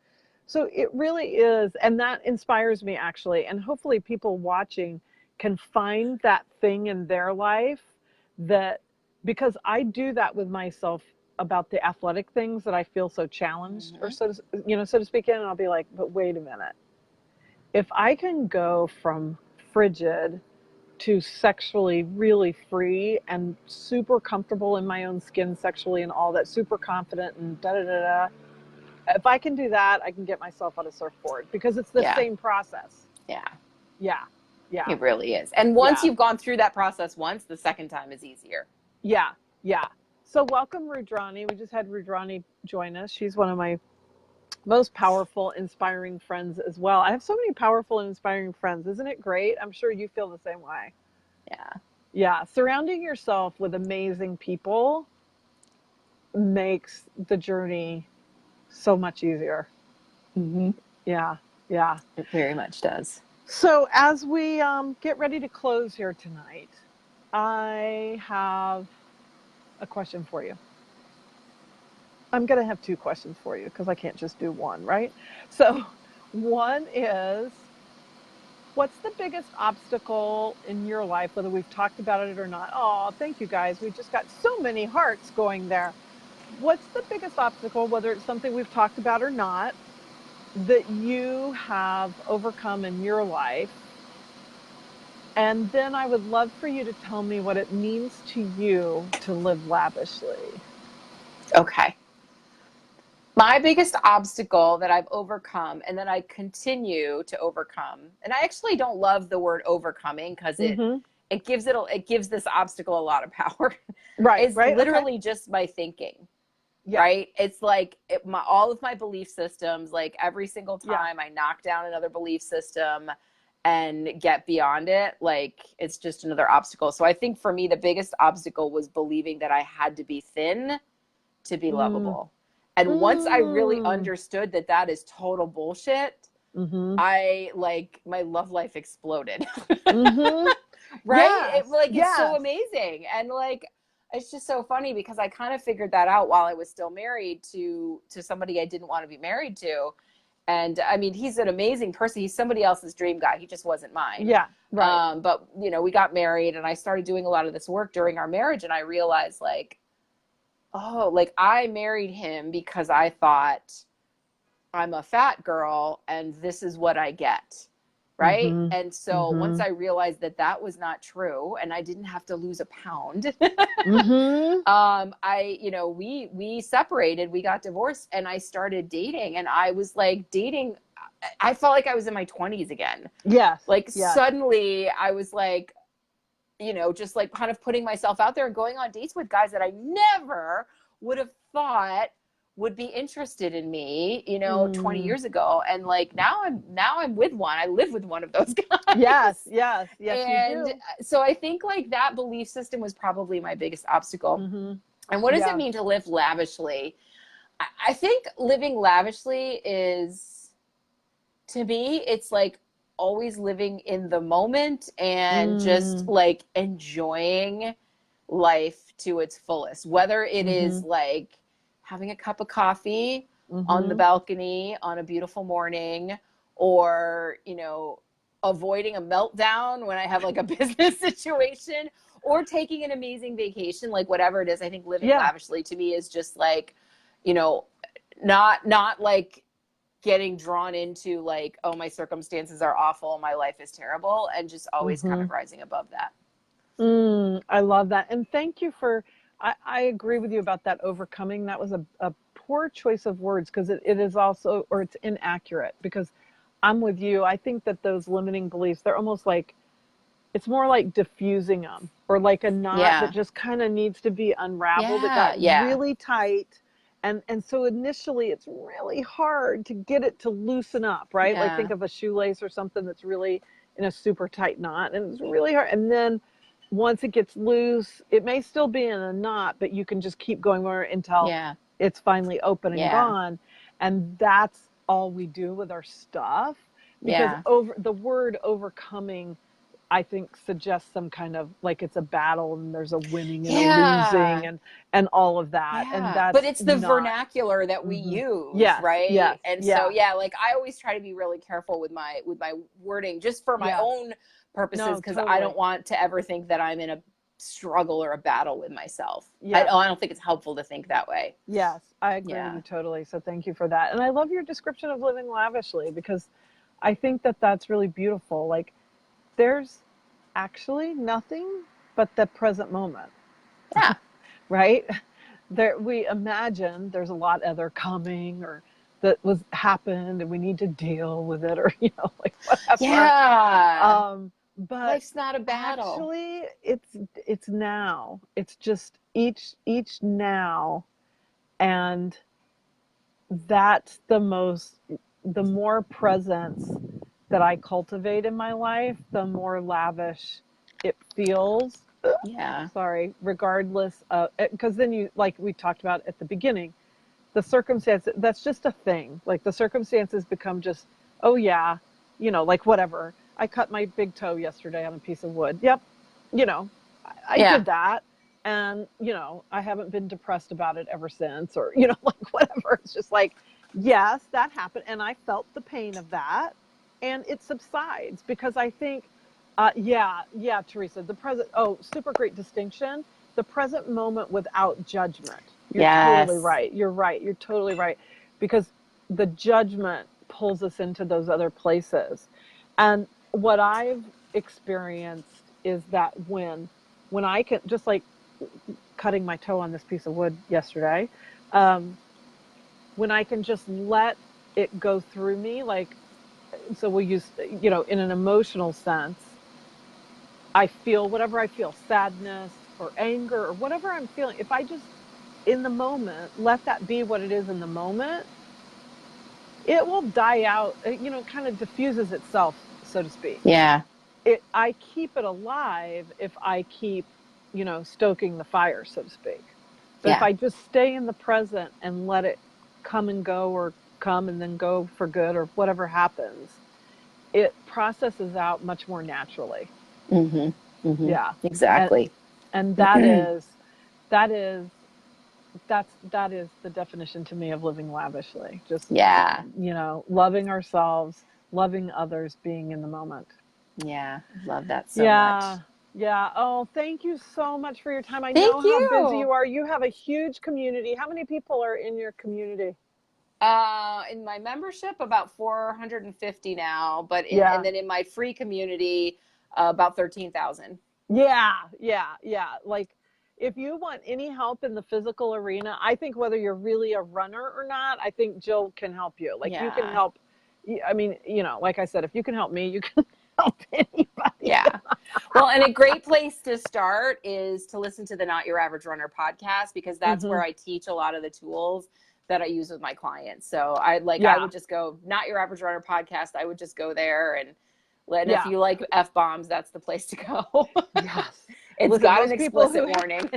So it really is. And that inspires me actually. And hopefully people watching can find that thing in their life because I do that with myself about the athletic things that I feel so challenged or so to speak in. And I'll be like, but wait a minute. If I can go from frigid to sexually really free and super comfortable in my own skin sexually and all that, super confident and da da da da. If I can do that, I can get myself on a surfboard because it's the same process. Yeah. Yeah. Yeah. It really is. And once you've gone through that process once, the second time is easier. Yeah. Yeah. So welcome, Rudrani. We just had Rudrani join us. She's one of my most powerful, inspiring friends as well. I have so many powerful and inspiring friends. Isn't it great? I'm sure you feel the same way. Yeah. Yeah. Surrounding yourself with amazing people makes the journey so much easier. Yeah. Yeah. It very much does. So as we get ready to close here tonight, I have a question for you. I'm going to have two questions for you because I can't just do one, right? So one is, what's the biggest obstacle in your life, whether we've talked about it or not? Oh, thank you guys. We just got so many hearts going there. What's the biggest obstacle, whether it's something we've talked about or not, that you have overcome in your life? And then I would love for you to tell me what it means to you to live lavishly. Okay. My biggest obstacle that I've overcome and that I continue to overcome, and I actually don't love the word overcoming because it gives this obstacle a lot of power. Right. It's literally just my thinking. Yeah. Right. It's like all of my belief systems, like every single time I knock down another belief system and get beyond it, like it's just another obstacle. So I think for me, the biggest obstacle was believing that I had to be thin to be lovable. And once I really understood that is total bullshit, I my love life exploded. Right? Yeah. It's so amazing. And it's just so funny because I kind of figured that out while I was still married to somebody I didn't want to be married to. And I mean, he's an amazing person. He's somebody else's dream guy. He just wasn't mine. Yeah. Right. But you know, we got married and I started doing a lot of this work during our marriage, and I realized like, oh, like I married him because I thought I'm a fat girl and this is what I get. Right. Mm-hmm. And so once I realized that that was not true and I didn't have to lose a pound, Mm-hmm. you know, we separated, we got divorced, and I started dating, and I was like dating. I felt like I was in my 20s again. Yes. Like yes. suddenly I was like, you know, just like kind of putting myself out there and going on dates with guys that I never would have thought would be interested in me, you know, 20 years ago. And like now I'm with one. I live with one of those guys. Yes, and you do. So I think like that belief system was probably my biggest obstacle. Mm-hmm. And what does it mean to live lavishly? I think living lavishly is, to me, it's like always living in the moment and just like enjoying life to its fullest, whether it is like having a cup of coffee on the balcony on a beautiful morning, or, you know, avoiding a meltdown when I have like a business situation, or taking an amazing vacation, like whatever it is. I think living lavishly to me is just like, you know, not like getting drawn into like, oh, my circumstances are awful, my life is terrible, and just always kind of rising above that. I love that. And thank you for, I agree with you about that overcoming. That was a poor choice of words, because it is also, or it's inaccurate, because I'm with you. I think that those limiting beliefs, they're almost like, it's more like diffusing them, or like a knot that just kind of needs to be unraveled. It got really tight. And so initially it's really hard to get it to loosen up, right? Like think of a shoelace or something that's really in a super tight knot, and it's really hard. And then once it gets loose, it may still be in a knot, but you can just keep going more until it's finally open and gone. And that's all we do with our stuff, because the word overcoming, I think, suggests some kind of like it's a battle and there's a winning and a losing and all of that. And that's, but it's the vernacular that we use, right? Yes. And so like I always try to be really careful with my wording, just for my own purposes, because I don't want to ever think that I'm in a struggle or a battle with myself. I don't think it's helpful to think that way. Yes, I agree with you totally. So thank you for that. And I love your description of living lavishly, because I think that that's really beautiful. Like, there's actually nothing but the present moment. Yeah. Right? There, we imagine there's a lot other coming, or that was happened and we need to deal with it, or, you know, like whatever. Yeah. But life's not a battle. Actually, it's now. It's just each now. And that's the more presence that I cultivate in my life, the more lavish it feels. Yeah. Sorry, regardless of, because then you, like we talked about at the beginning, the circumstance, that's just a thing. Like the circumstances become just, oh yeah, you know, like whatever. I cut my big toe yesterday on a piece of wood. Yep. You know, I did that. And, you know, I haven't been depressed about it ever since, or, you know, like whatever. It's just like, yes, that happened. And I felt the pain of that, and it subsides, because I think, Teresa, the present, super great distinction. The present moment without judgment. You're totally right. You're right. You're totally right. Because the judgment pulls us into those other places. And what I've experienced is that when I can, just like cutting my toe on this piece of wood yesterday, when I can just let it go through me, like, so we'll use, you know, in an emotional sense, I feel whatever I feel, sadness or anger or whatever I'm feeling. If I just, in the moment, let that be what it is in the moment, it will die out, you know, kind of diffuses itself, so to speak. Yeah. I keep it alive if I keep, you know, stoking the fire, so to speak. So if I just stay in the present and let it come and go, or come and then go for good, or whatever happens, it processes out much more naturally. Mm-hmm. Mm-hmm. Yeah. Exactly. And that is, that is that is the definition to me of living lavishly. Just, Yeah. loving ourselves, loving others, being in the moment. Yeah. Love that so much. Yeah. Yeah. Oh, thank you so much for your time. I know Thank how busy you. you are. You have a huge community. How many people are in your community? In my membership, about 450 now, but and Yeah. then in my free community, about 13,000. Yeah. Yeah. Yeah. Like, if you want any help in the physical arena, I think whether you're really a runner or not, I think Jill can help you. Like, you can Yeah. help. I mean, like I said, if you can help me, you can help anybody. Yeah. Well, and a great place to start is to listen to the Not Your Average Runner podcast, because that's Hmm. where I teach a lot of the tools that I use with my clients. So I Yeah. would just go Not Your Average Runner podcast. I would just go there and if Yeah. you like F bombs, that's the place to go. Yes. It's Listen, got an most people explicit who warning.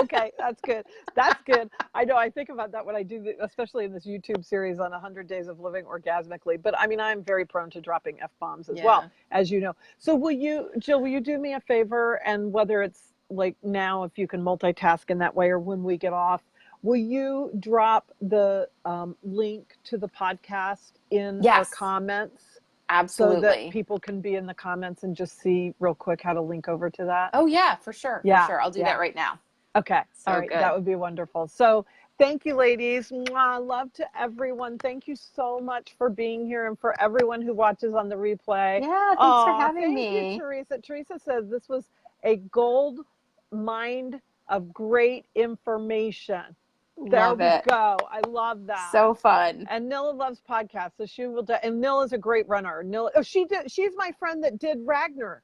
okay, that's good. That's good. I know. I think about that when I do, especially in this YouTube series on 100 Days of Living Orgasmically. But I mean, I'm very prone to dropping F bombs as well, Yeah. as you know. So, Jill, will you do me a favor? And whether it's like now, if you can multitask in that way, or when we get off, will you drop the link to the podcast in our Yes, comments so that absolutely. people can be in the comments and just see real quick how to link over to that? Oh yeah, for sure. For Yeah. sure. I'll do Yeah. that right now. Okay. All So right. That good. would be wonderful. So thank you, ladies. Mwah. Love to everyone. Thank you so much for being here, and for everyone who watches on the replay. Yeah, thanks for Oh, having thank you, me. Teresa. Teresa says this was a gold mine of great information. There Love we it. go. I love that. So fun. And Nilla loves podcasts, so she will. And Nilla's a great runner. Nilla, she did. She's my friend that did Ragnar.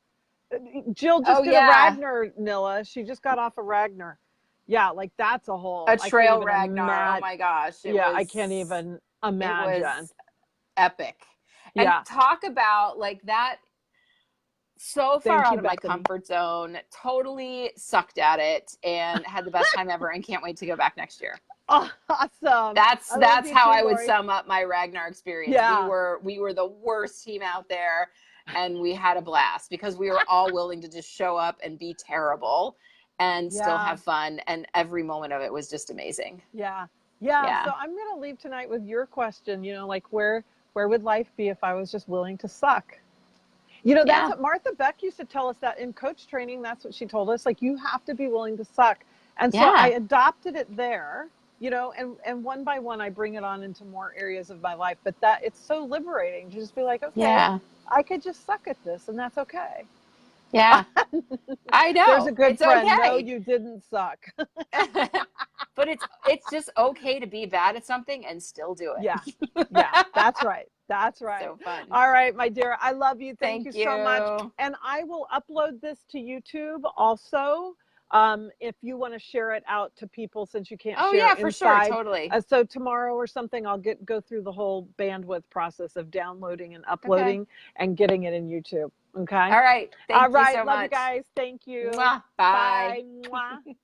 Jill Oh just did a yeah. Ragnar, Nilla. She just got off a Ragnar. Yeah, like that's a A whole. I can't trail even Ragnar. Oh imagine. my gosh. Yeah, I can't even It imagine. was epic. And Yeah. talk about like that, so far Thank out you, of my Bethany. comfort zone, totally sucked at it and had the best time ever and can't wait to go back next year. Oh, awesome. I love That's you how too, I would Lori. sum up my Ragnar experience. Yeah. We were the worst team out there, and we had a blast because we were all willing to just show up and be terrible and still Yeah. have fun, and every moment of it was just amazing. Yeah. Yeah. Yeah. So I'm gonna leave tonight with your question. Like where would life be if I was just willing to suck? That's Yeah. what Martha Beck used to tell us, that in coach training, that's what she told us. Like, you have to be willing to suck. And so I Yeah. adopted it there, and one by one, I bring it on into more areas of my life. But that it's so liberating to just be like, okay, Yeah. I could just suck at this, and that's okay. Yeah. I There's know. a good It's friend. No, okay. you didn't suck. But it's just okay to be bad at something and still do Yeah. it. Yeah. That's right. That's right. So fun. All right, my dear. I love you. Thank you Thank so much. you. And I will upload this to YouTube also. If you want to share it out to people, since you can't Oh share yeah, for sure. inside. Totally. So tomorrow or something, I'll go through the whole bandwidth process of downloading and Okay. uploading and getting it in YouTube. Okay. All right. All Thank you right. so Love you much. guys. Thank you. Mwah. Bye. Bye. Mwah.